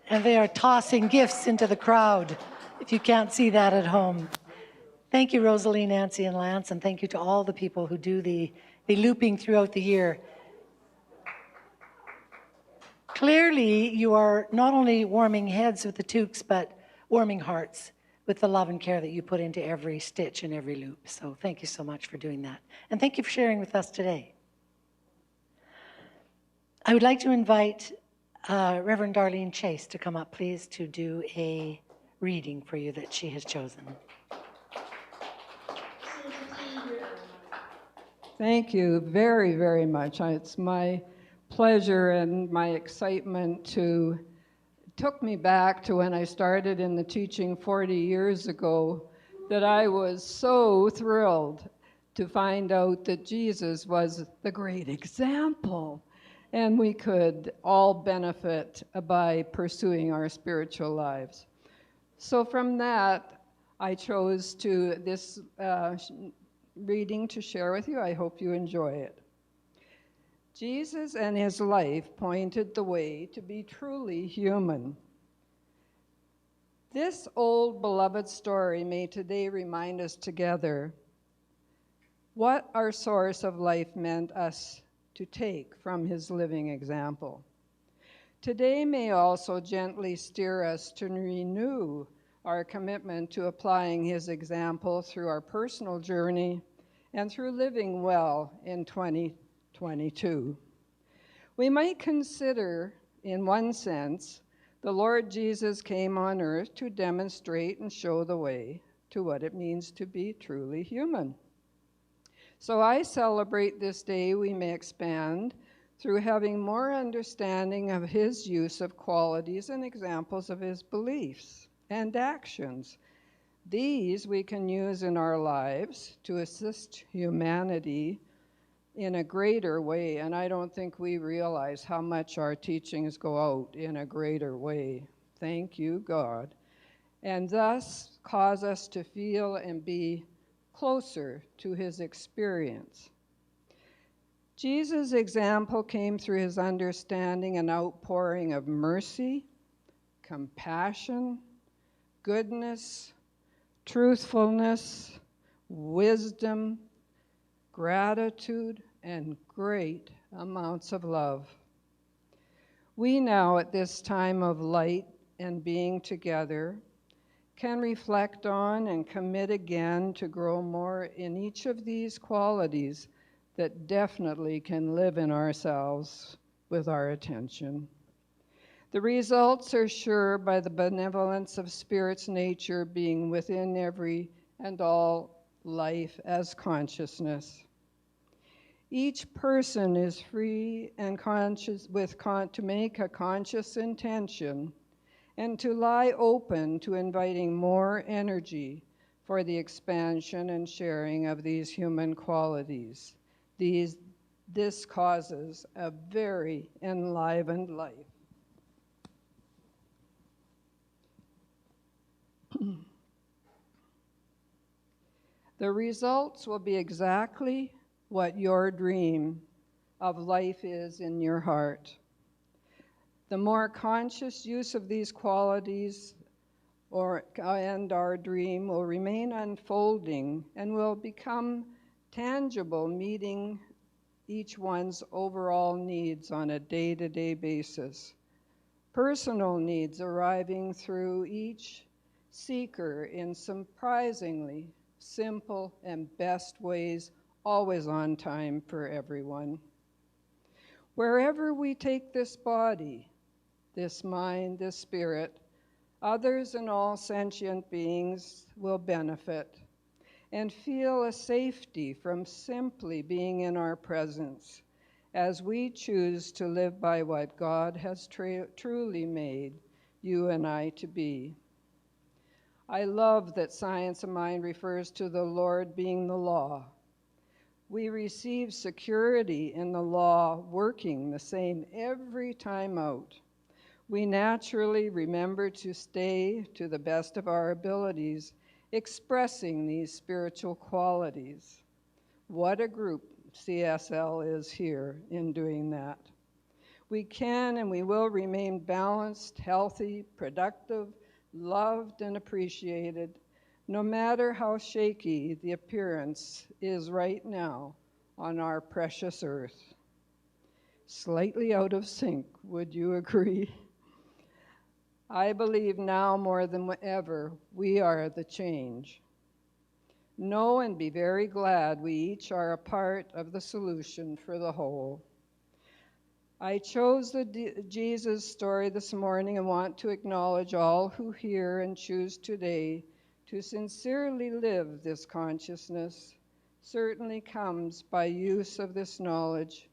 And they are tossing gifts into the crowd, if you can't see that at home. Thank you, Rosalie, Nancy, and Lance, and thank you to all the people who do the looping throughout the year. Clearly, you are not only warming heads with the toques, but warming hearts with the love and care that you put into every stitch and every loop. So thank you so much for doing that. And thank you for sharing with us today. I would like to invite Reverend Darlene Chase to come up, please, to do a reading for you that she has chosen. Thank you very, very much. It's my pleasure and my excitement took me back to when I started in the teaching 40 years ago, that I was so thrilled to find out that Jesus was the great example, and we could all benefit by pursuing our spiritual lives. So from that, I chose this reading to share with you. I hope you enjoy it. Jesus and his life pointed the way to be truly human. This old beloved story may today remind us together what our source of life meant us to take from his living example. Today may also gently steer us to renew our commitment to applying his example through our personal journey and through living well in 2022. We might consider, in one sense, the Lord Jesus came on earth to demonstrate and show the way to what it means to be truly human. So I celebrate this day we may expand through having more understanding of his use of qualities and examples of his beliefs and actions. These we can use in our lives to assist humanity in a greater way, and I don't think we realize how much our teachings go out in a greater way. Thank you, God. And thus cause us to feel and be closer to his experience. Jesus' example came through his understanding and outpouring of mercy, compassion, goodness, truthfulness, wisdom, gratitude, and great amounts of love. We now, at this time of light and being together, can reflect on and commit again to grow more in each of these qualities that definitely can live in ourselves with our attention. The results are sure by the benevolence of Spirit's nature being within every and all life as consciousness. Each person is free and conscious to make a conscious intention and to lie open to inviting more energy for the expansion and sharing of these human qualities. This causes a very enlivened life. The results will be exactly what your dream of life is in your heart. The more conscious use of these qualities and our dream will remain unfolding and will become tangible, meeting each one's overall needs on a day-to-day basis. Personal needs arriving through each seeker in surprisingly simple and best ways, always on time for everyone. Wherever we take this body, this mind, this spirit, others and all sentient beings will benefit and feel a safety from simply being in our presence as we choose to live by what God has truly made you and I to be. I love that Science of Mind refers to the Lord being the law. We receive security in the law working the same every time out. We naturally remember to stay to the best of our abilities, expressing these spiritual qualities. What a group CSL is here in doing that. We can and we will remain balanced, healthy, productive, loved, and appreciated, no matter how shaky the appearance is right now on our precious earth. Slightly out of sync, would you agree? I believe now more than ever, we are the change. Know and be very glad we each are a part of the solution for the whole. I chose the Jesus story this morning and want to acknowledge all who hear and choose today to sincerely live this consciousness. Certainly comes by use of this knowledge.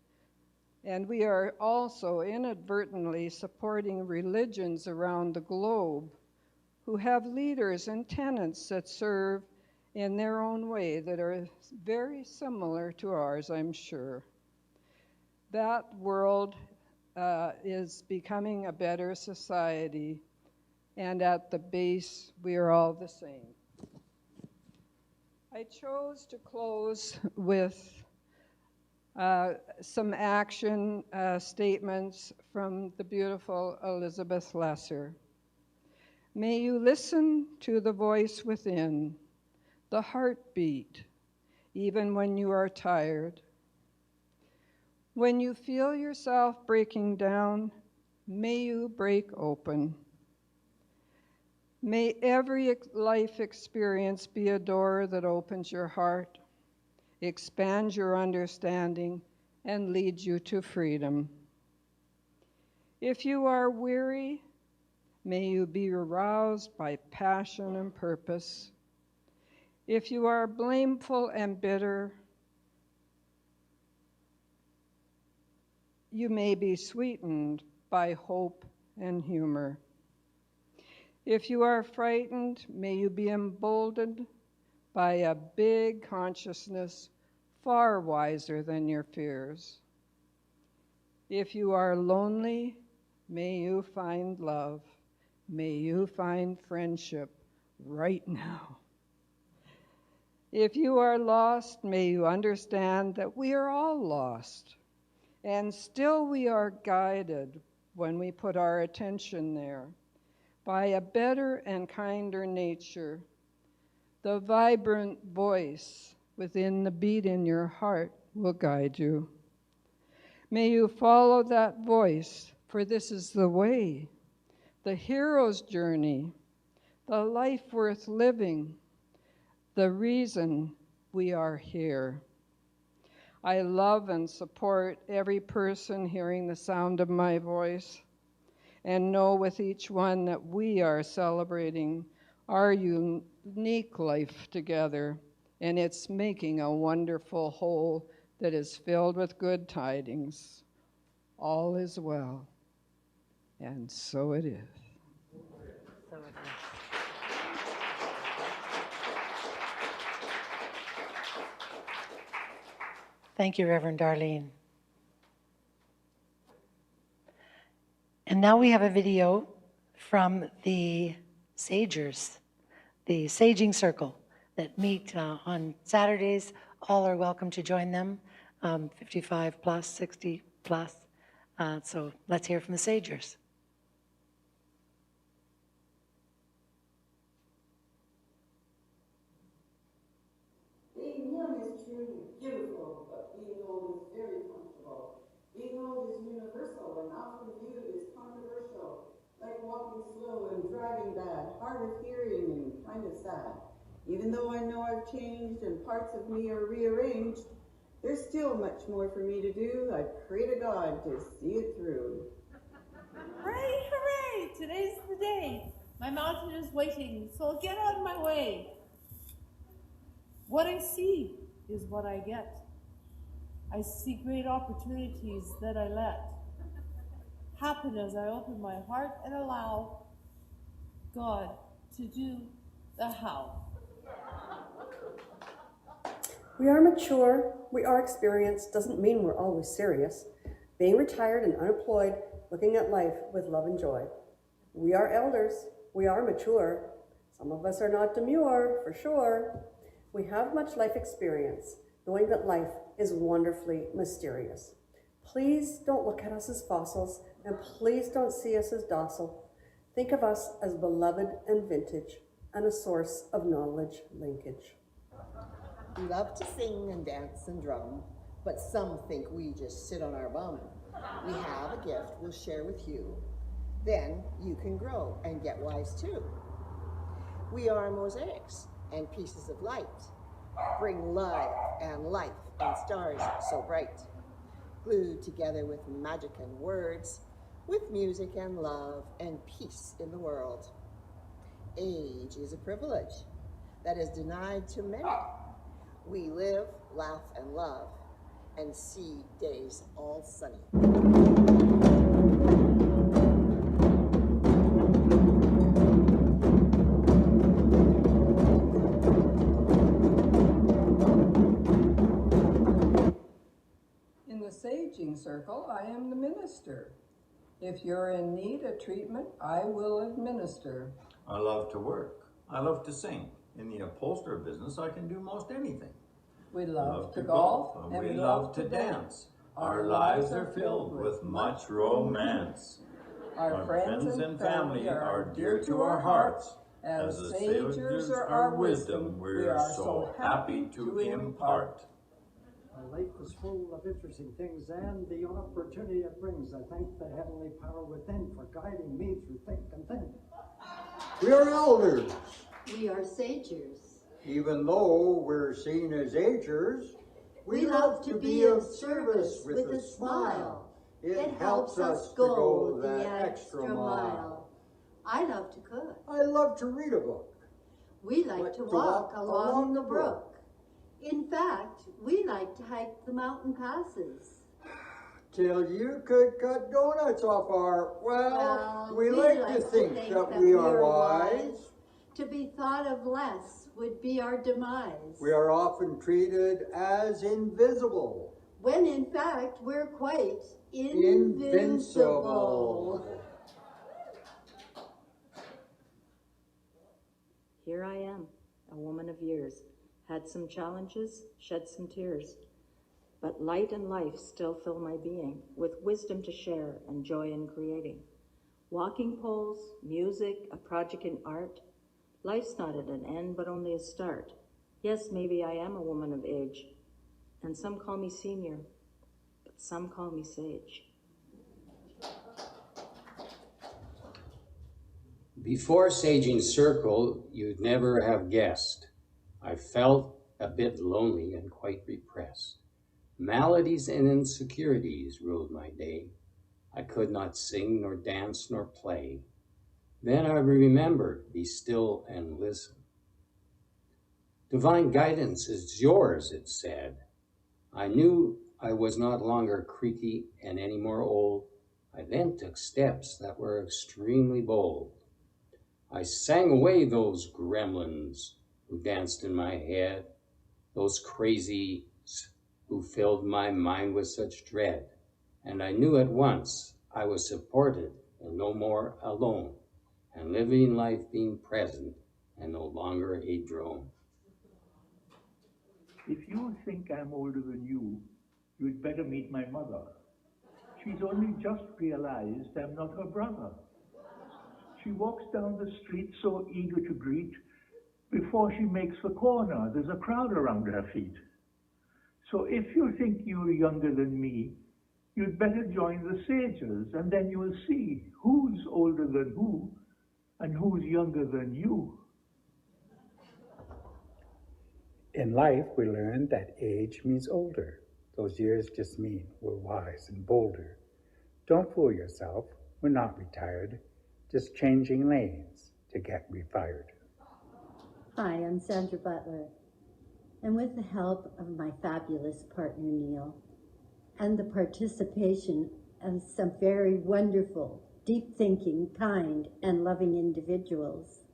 And we are also inadvertently supporting religions around the globe who have leaders and tenets that serve in their own way that are very similar to ours, I'm sure. That world is becoming a better society, and at the base, we are all the same. I chose to close with some action statements from the beautiful Elizabeth Lesser. May you listen to the voice within, the heartbeat, even when you are tired. When you feel yourself breaking down, may you break open. May every life experience be a door that opens your heart, expands your understanding, and leads you to freedom. If you are weary, may you be aroused by passion and purpose. If you are blameful and bitter, you may be sweetened by hope and humor. If you are frightened, may you be emboldened by a big consciousness far wiser than your fears. If you are lonely, may you find love. May you find friendship right now. If you are lost, may you understand that we are all lost, and still we are guided when we put our attention there by a better and kinder nature. The vibrant voice within the beat in your heart will guide you. May you follow that voice, for this is the way, the hero's journey, the life worth living, the reason we are here. I love and support every person hearing the sound of my voice, and know with each one that we are celebrating our unique life together, and it's making a wonderful whole that is filled with good tidings. All is well, and so it is. So it is. Thank you, Reverend Darlene. And now we have a video from the Sagers, the Saging Circle that meet on Saturdays. All are welcome to join them, 55 plus, 60 plus. So let's hear from the Sagers. Being young is truly beautiful, but being old is very comfortable. Being old is universal and often viewed as controversial, like walking slow and driving bad, hard of hearing and kind of sad. Even though I know I've changed and parts of me are rearranged, there's still much more for me to do. I pray to God to see it through. Hooray, hooray! Today's the day. My mountain is waiting, so I'll get out of my way. What I see is what I get. I see great opportunities that I let happen as I open my heart and allow God to do the how. We are mature, we are experienced, doesn't mean we're always serious. Being retired and unemployed, looking at life with love and joy. We are elders, we are mature. Some of us are not demure, for sure. We have much life experience, knowing that life is wonderfully mysterious. Please don't look at us as fossils, and please don't see us as docile. Think of us as beloved and vintage, and a source of knowledge linkage. We love to sing and dance and drum, but some think we just sit on our bum. We have a gift we'll share with you. Then you can grow and get wise too. We are mosaics and pieces of light. Bring life and stars so bright. Glued together with magic and words, with music and love and peace in the world. Age is a privilege that is denied to many. We live, laugh, and love, and see days all sunny. In the Saging Circle, I am the minister. If you're in need of treatment, I will administer. I love to work. I love to sing. In the upholsterer business, I can do most anything. We love to golf and we love to dance. Our lives are filled with much romance. Our friends and family are dear to our hearts. As the sages are our wisdom, we are so happy to impart. Our life is full of interesting things and the opportunity it brings. I thank the heavenly power within for guiding me through thick and thin. We are elders. We are sagers. Even though we're seen as agers, we love to be of service with a smile. It helps us go the extra mile. I love to cook. I love to read a book. We like to walk along the brook. In fact, we like to hike the mountain passes. Till you could cut donuts off our, well, we like to think that we are wise. To be thought of less would be our demise. We are often treated as invisible, when in fact we're quite invincible. Here I am, a woman of years, had some challenges, shed some tears, but light and life still fill my being, with wisdom to share and joy in creating. Walking poles, music, a project in art. Life's not at an end, but only a start. Yes, maybe I am a woman of age, and some call me senior, but some call me sage. Before Saging Circle, you'd never have guessed. I felt a bit lonely and quite repressed. Maladies and insecurities ruled my day. I could not sing, nor dance, nor play. Then I remembered, be still and listen. Divine guidance is yours, it said. I knew I was not longer creaky and any more old. I then took steps that were extremely bold. I sang away those gremlins who danced in my head, those crazies who filled my mind with such dread. And I knew at once I was supported and no more alone, and living life being present and no longer a drone. If you think I'm older than you, you'd better meet my mother. She's only just realized I'm not her brother. She walks down the street so eager to greet. Before she makes the corner, there's a crowd around her feet. So if you think you're younger than me, you'd better join the sages, and then you'll see who's older than who and who's younger than you. In life, we learn that age means older. Those years just mean we're wise and bolder. Don't fool yourself, we're not retired, just changing lanes to get refired. Hi, I'm Sandra Butler, and with the help of my fabulous partner Neil, and the participation of some very wonderful, deep-thinking, kind, and loving individuals,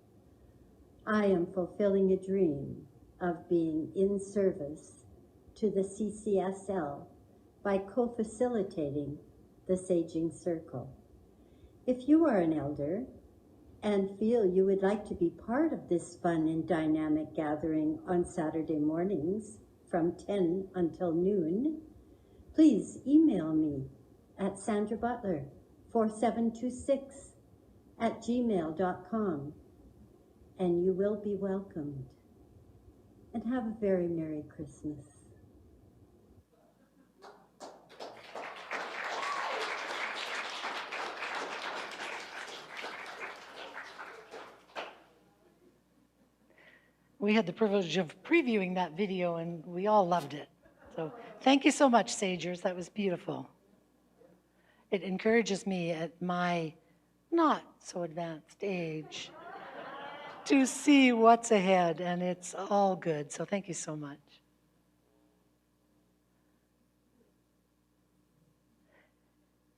I am fulfilling a dream of being in service to the CCSL by co-facilitating the Saging Circle. If you are an elder and feel you would like to be part of this fun and dynamic gathering on Saturday mornings from 10 until noon, please email me at sandrabutler4726@gmail.com, and you will be welcomed. And have a very Merry Christmas. We had the privilege of previewing that video, and we all loved it. So thank you so much, Sagers. That was beautiful. It encourages me at my not so advanced age to see what's ahead, and it's all good. So thank you so much.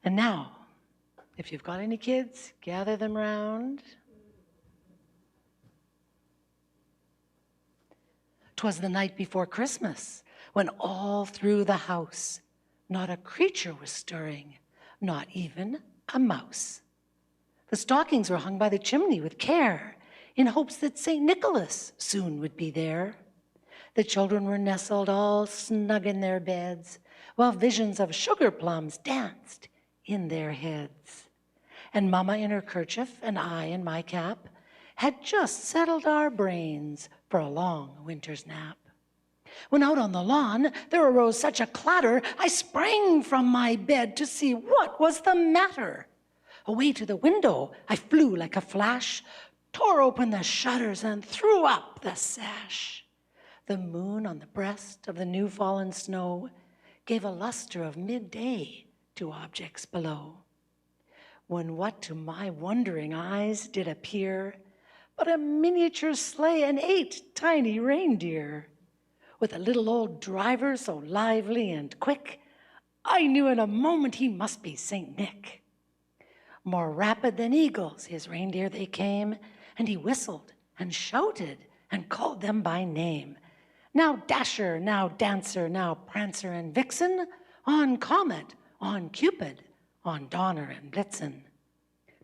And now, if you've got any kids, gather them round. 'Twas the night before Christmas, when all through the house not a creature was stirring, not even a mouse. The stockings were hung by the chimney with care, in hopes that St. Nicholas soon would be there. The children were nestled all snug in their beds, while visions of sugar plums danced in their heads. and Mama in her kerchief and I in my cap had just settled our brains for a long winter's nap. When out on the lawn there arose such a clatter, I sprang from my bed to see what was the matter. Away to the window I flew like a flash, tore open the shutters and threw up the sash. The moon on the breast of the new fallen snow gave a luster of midday to objects below. When what to my wondering eyes did appear but a miniature sleigh and 8 tiny reindeer, with a little old driver so lively and quick, I knew in a moment he must be St. Nick. More rapid than eagles his reindeer they came, and he whistled and shouted and called them by name. Now Dasher, now Dancer, now Prancer and Vixen, on Comet, on Cupid, on Donner and Blitzen.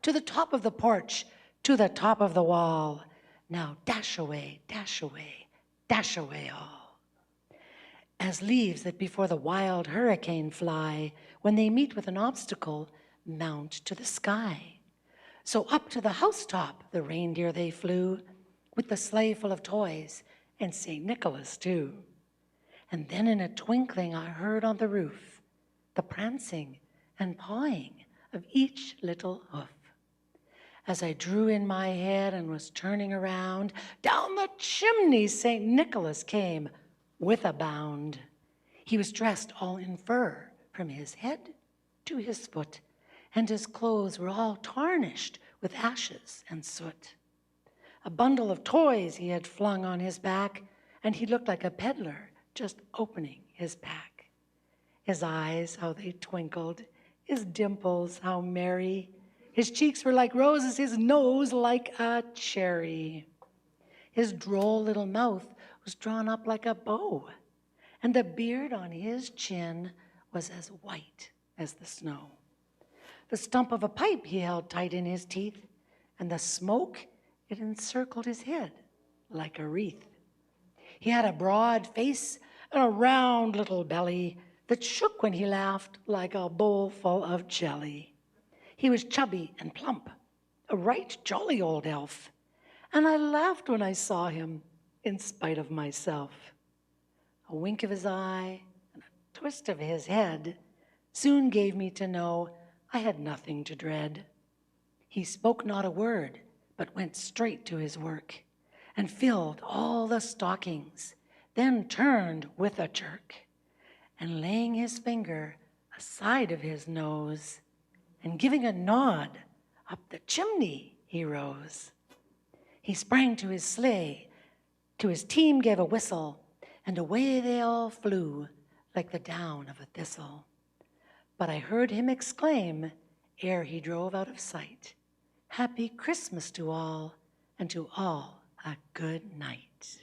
To the top of the porch, to the top of the wall, now dash away, dash away, dash away all. As leaves that before the wild hurricane fly, when they meet with an obstacle, mount to the sky. So up to the housetop the reindeer they flew, with the sleigh full of toys, and St. Nicholas too. And then in a twinkling I heard on the roof the prancing and pawing of each little hoof. As I drew in my head and was turning around, down the chimney St. Nicholas came with a bound. He was dressed all in fur from his head to his foot, and his clothes were all tarnished with ashes and soot. A bundle of toys he had flung on his back, and he looked like a peddler just opening his pack. His eyes, how they twinkled, his dimples, how merry. His cheeks were like roses, his nose like a cherry. His droll little mouth was drawn up like a bow, and the beard on his chin was as white as the snow. The stump of a pipe he held tight in his teeth, and the smoke, it encircled his head like a wreath. He had a broad face and a round little belly that shook when he laughed like a bowl full of jelly. He was chubby and plump, a right jolly old elf, and I laughed when I saw him in spite of myself. A wink of his eye and a twist of his head soon gave me to know I had nothing to dread. He spoke not a word, but went straight to his work and filled all the stockings, then turned with a jerk, and laying his finger aside of his nose and giving a nod, up the chimney he rose. He sprang to his sleigh, to his team gave a whistle, and away they all flew like the down of a thistle. But I heard him exclaim, ere he drove out of sight, "Happy Christmas to all, and to all a good night."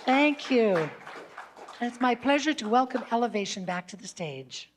Thank you. And it's my pleasure to welcome Elevation back to the stage.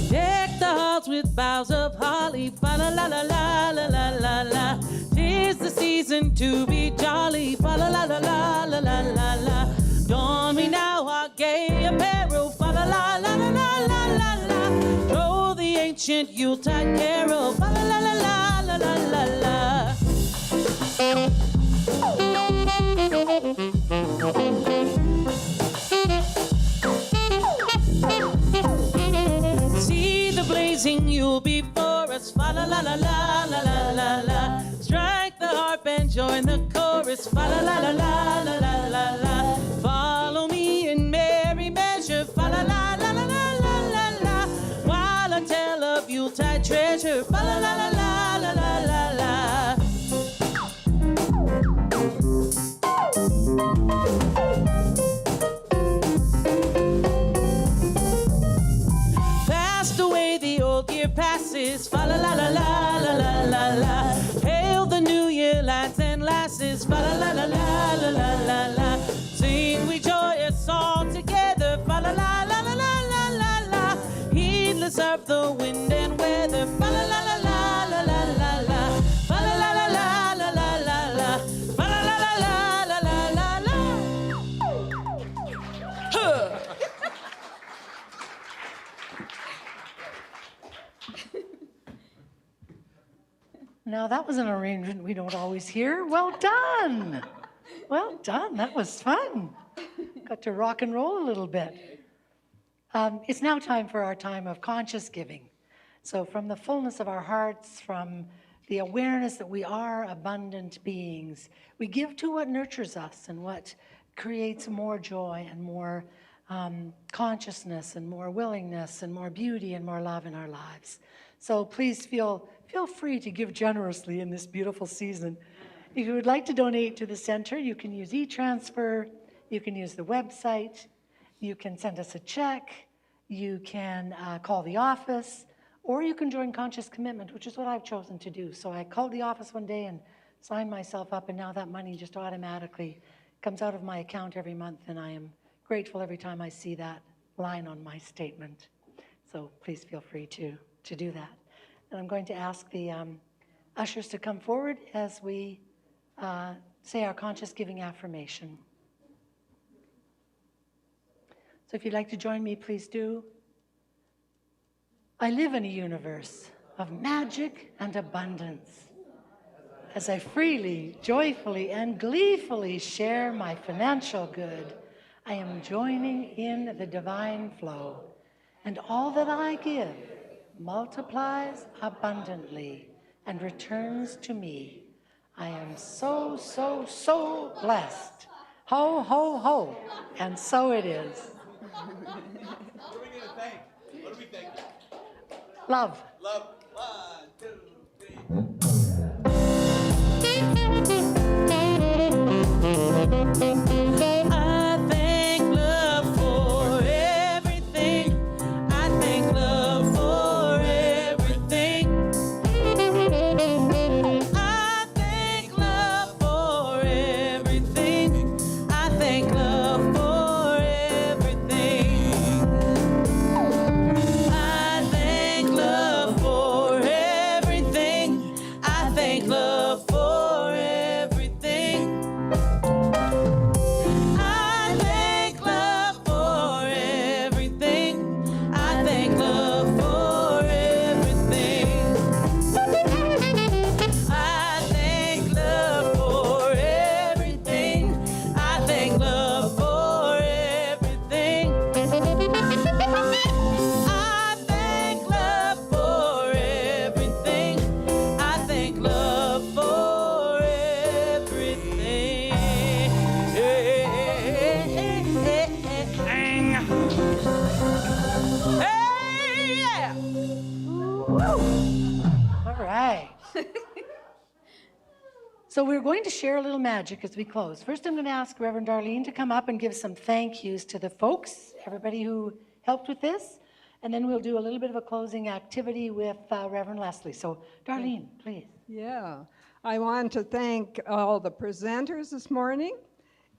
Deck the halls with boughs of holly, fa la la la la la la la la. 'Tis the season to be jolly, fa la la la la la la la la. Don me now our gay apparel, fa la la la la la la la la. Throw the ancient Yuletide carol, fa la la la la la la la la. See the blazing Yule before us, fa la la la la la la la la. Strike the passes. Fa la la la la la la la la. Follow me in merry measure. Fa la la la la la la la la. While I tell of Yuletide treasure. Fa la la la la la la la la. Passed away the old year passes. Fa la la la la la la la la. Hail the new year, lads and lasses. Fa la la la la la la la la. Sing we joyous all together. Fa la la la la la la la la. Heedless of the wind and weather. Fa la la la la la la la la. Fa la la la la la la la la. Fa la la la la la la la la. Huh. Now, that was an arrangement we don't always hear. Well done. Well done. That was fun. Got to rock and roll a little bit. It's now time for our time of conscious giving. So from the fullness of our hearts, from the awareness that we are abundant beings, we give to what nurtures us and what creates more joy and more consciousness and more willingness and more beauty and more love in our lives. So please feel free to give generously in this beautiful season. If you would like to donate to the center, you can use e-transfer, you can use the website, you can send us a check, you can call the office, or you can join Conscious Commitment, which is what I've chosen to do. So I called the office one day and signed myself up, and now that money just automatically comes out of my account every month, and I am grateful every time I see that line on my statement. So please feel free to do that. And I'm going to ask the ushers to come forward as we say our conscious giving affirmation. So if you'd like to join me, please do. I live in a universe of magic and abundance. As I freely, joyfully, and gleefully share my financial good, I am joining in the divine flow, and all that I give multiplies abundantly and returns to me. I am so, so, so blessed. Ho, ho, ho. And so it is. What are we going to thank? What do we thank? Love. Love. 1, 2, 3. I thank love for everything. I thank love for everything. I thank love for everything. I thank love for everything. I thank love for everything. I thank love for everything. I thank love for everything. I thank love for everything. I thank love for everything. I thank love for everything. I thank love for everything. I thank love for everything. Hey, yeah. All right. So we're going to share a little magic as we close. First, I'm going to ask Reverend Darlene to come up and give some thank yous to the folks, everybody who helped with this. And then we'll do a little bit of a closing activity with Reverend Leslie. So Darlene, please. Yeah, I want to thank all the presenters this morning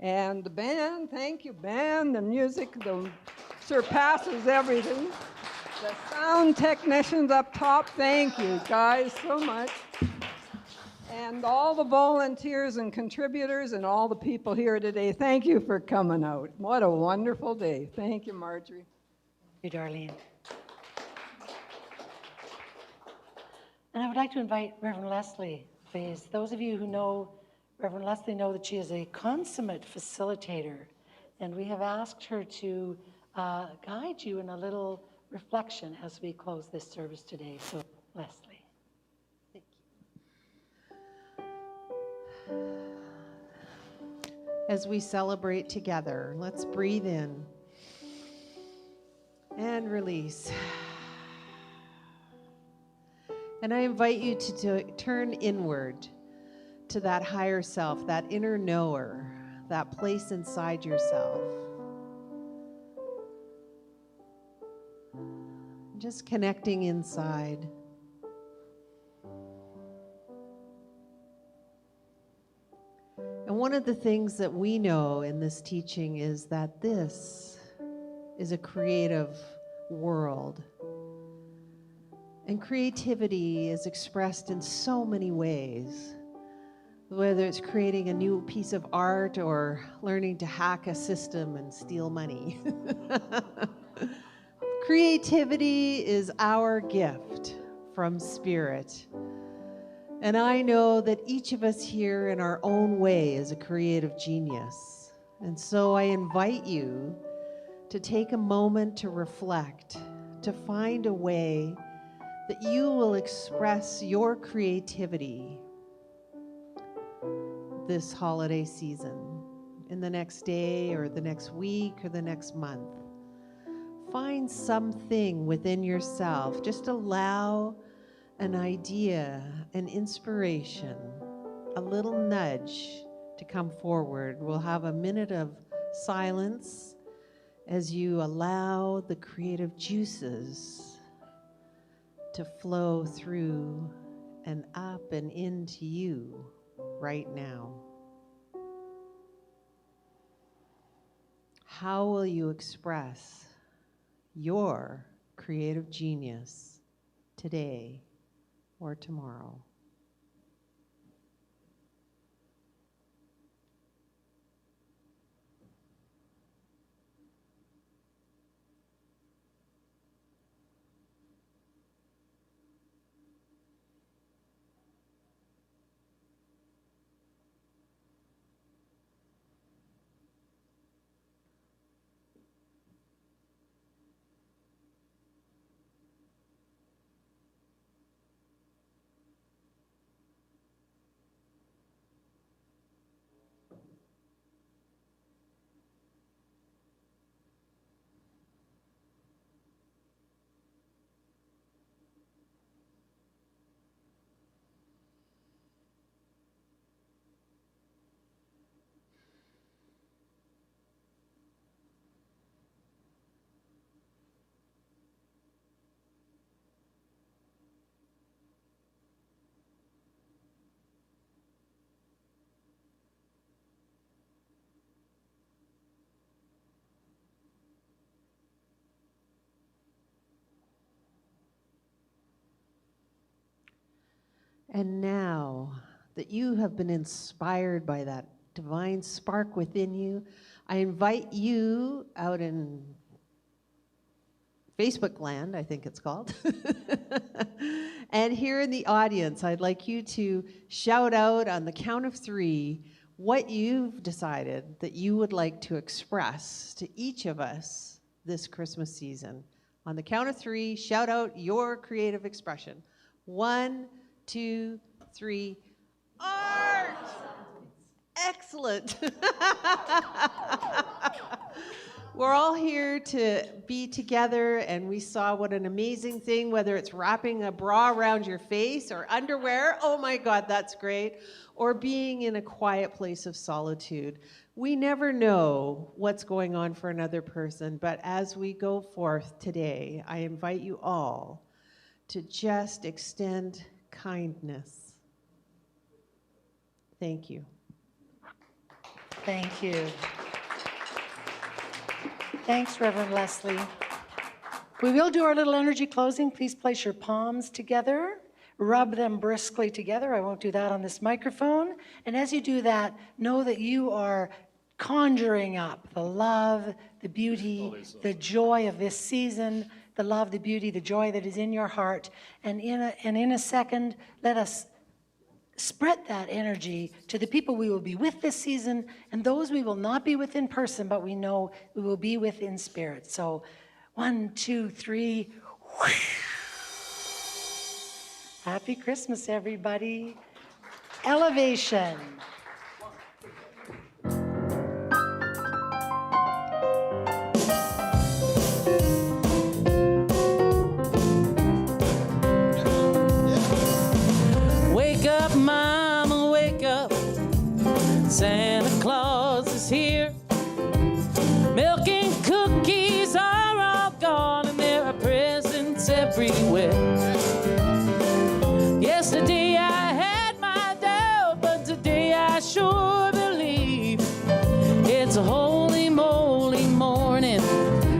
and the band. Thank you, band. The music surpasses everything. The sound technicians up top, thank you guys so much. And all the volunteers and contributors and all the people here today, thank you for coming out. What a wonderful day. Thank you, Marjorie. Thank you, Darlene. And I would like to invite Reverend Leslie, please. Those of you who know Reverend Leslie know that she is a consummate facilitator, and we have asked her to guide you in a little reflection as we close this service today. So, Leslie. Thank you. as we celebrate together. Let's breathe in and release. And I invite you to turn inward to that higher self, that inner knower, that place inside yourself. Just connecting inside. And one of the things that we know in this teaching is that this is a creative world. And creativity is expressed in so many ways, whether it's creating a new piece of art or learning to hack a system and steal money. Creativity is our gift from Spirit. And I know that each of us here in our own way is a creative genius. And so I invite you to take a moment to reflect, to find a way that you will express your creativity this holiday season, in the next day or the next week or the next month. Find something within yourself. Just allow an idea, an inspiration, a little nudge to come forward. We'll have a minute of silence as you allow the creative juices to flow through and up and into you right now. How will you express your creative genius today or tomorrow? And now that you have been inspired by that divine spark within you, I invite you out in Facebook land, I think it's called. And here in the audience, I'd like you to shout out on the count of 3 what you've decided that you would like to express to each of us this Christmas season. On the count of 3, shout out your creative expression. 1, 2, 3. Art! Excellent. We're all here to be together, and we saw what an amazing thing, whether it's wrapping a bra around your face or underwear, oh my God, that's great, or being in a quiet place of solitude. We never know what's going on for another person, but as we go forth today, I invite you all to just extend kindness. Thank you. Thank you. Thanks, Reverend Leslie. We will do our little energy closing. Please place your palms together. Rub them briskly together. I won't do that on this microphone. And as you do that, know that you are conjuring up the love, the beauty, the joy of this season, the love, the beauty, the joy that is in your heart. And in a second, let us spread that energy to the people we will be with this season and those we will not be with in person, but we know we will be with in spirit. So 1, 2, 3. Happy Christmas, everybody. Elevation. Santa Claus is here. Milk and cookies are all gone, and there are presents everywhere. Yesterday I had my doubt, but today I sure believe it's a holy moly morning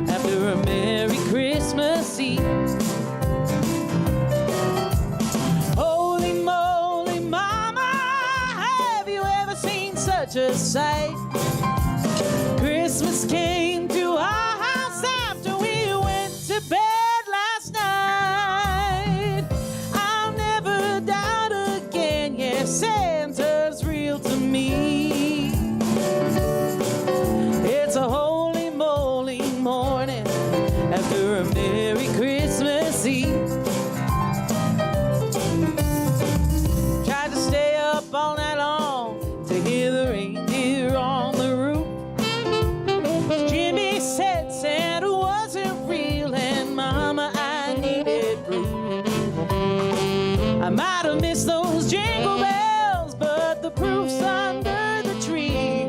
after a Merry Christmas Eve. Holy moly, mama, have you ever seen such a sight? Christmas came to our house after we went to bed last night. I'll never doubt again, yes, Santa's real to me. It's a holy moly morning after a Merry Christmas Eve. Tried to stay up all night long to hear the reindeer on the roof. Jimmy said Santa wasn't real, and Mama, I needed proof. I might have missed those jingle bells, but the proof's under the tree.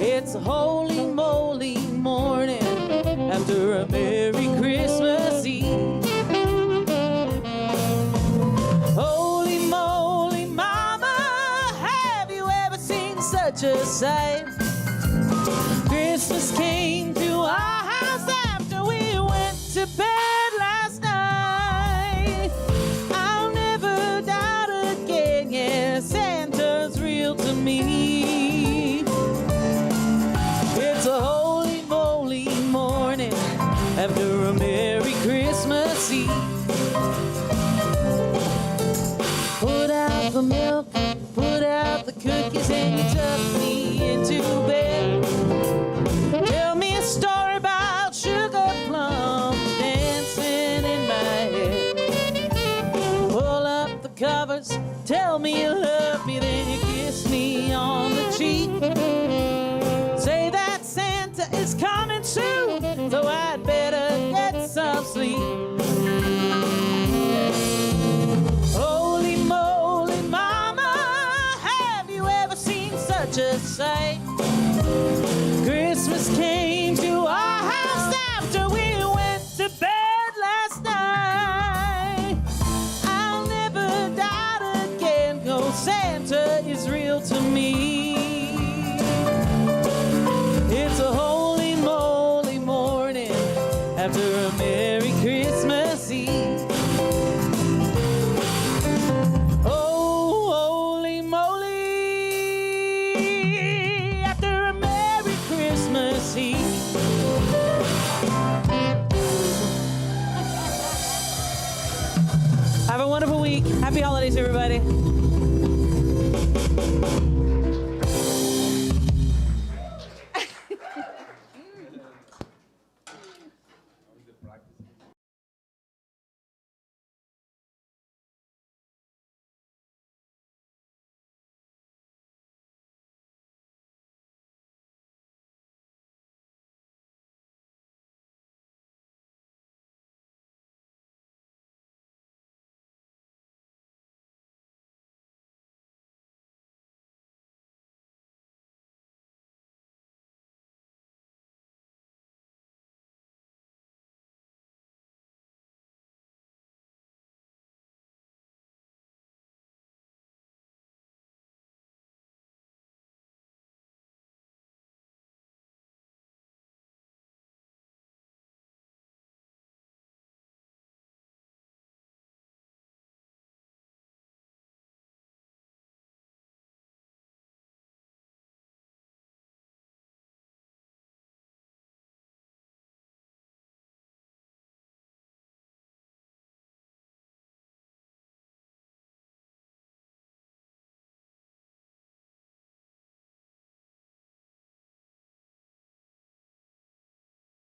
It's a holy moly morning after a Merry Christmas Eve. Holy moly, mama, have you ever seen such a sight? Christmas came to our house after we went to bed last night. I'll never doubt again, yeah, Santa's real to me. It's a holy moly morning after a Merry Christmas Eve. Put out the milk, put out the cookies, and you tuck me into bed. Tell me a story about sugar plums dancing in my head. Pull up the covers, tell me you love me, then you kiss me on the cheek. Say that Santa is coming soon, so I'd better get some sleep. Holy moly, mama, have you ever seen such a sight? Christmas came to our house after we went to bed last night. I'll never doubt again, 'cause Santa is real to me. It's a holy moly morning after a Merry Christmas Eve. Oh, holy moly, after a Merry Christmas Eve. Have a wonderful week. Happy holidays, everybody.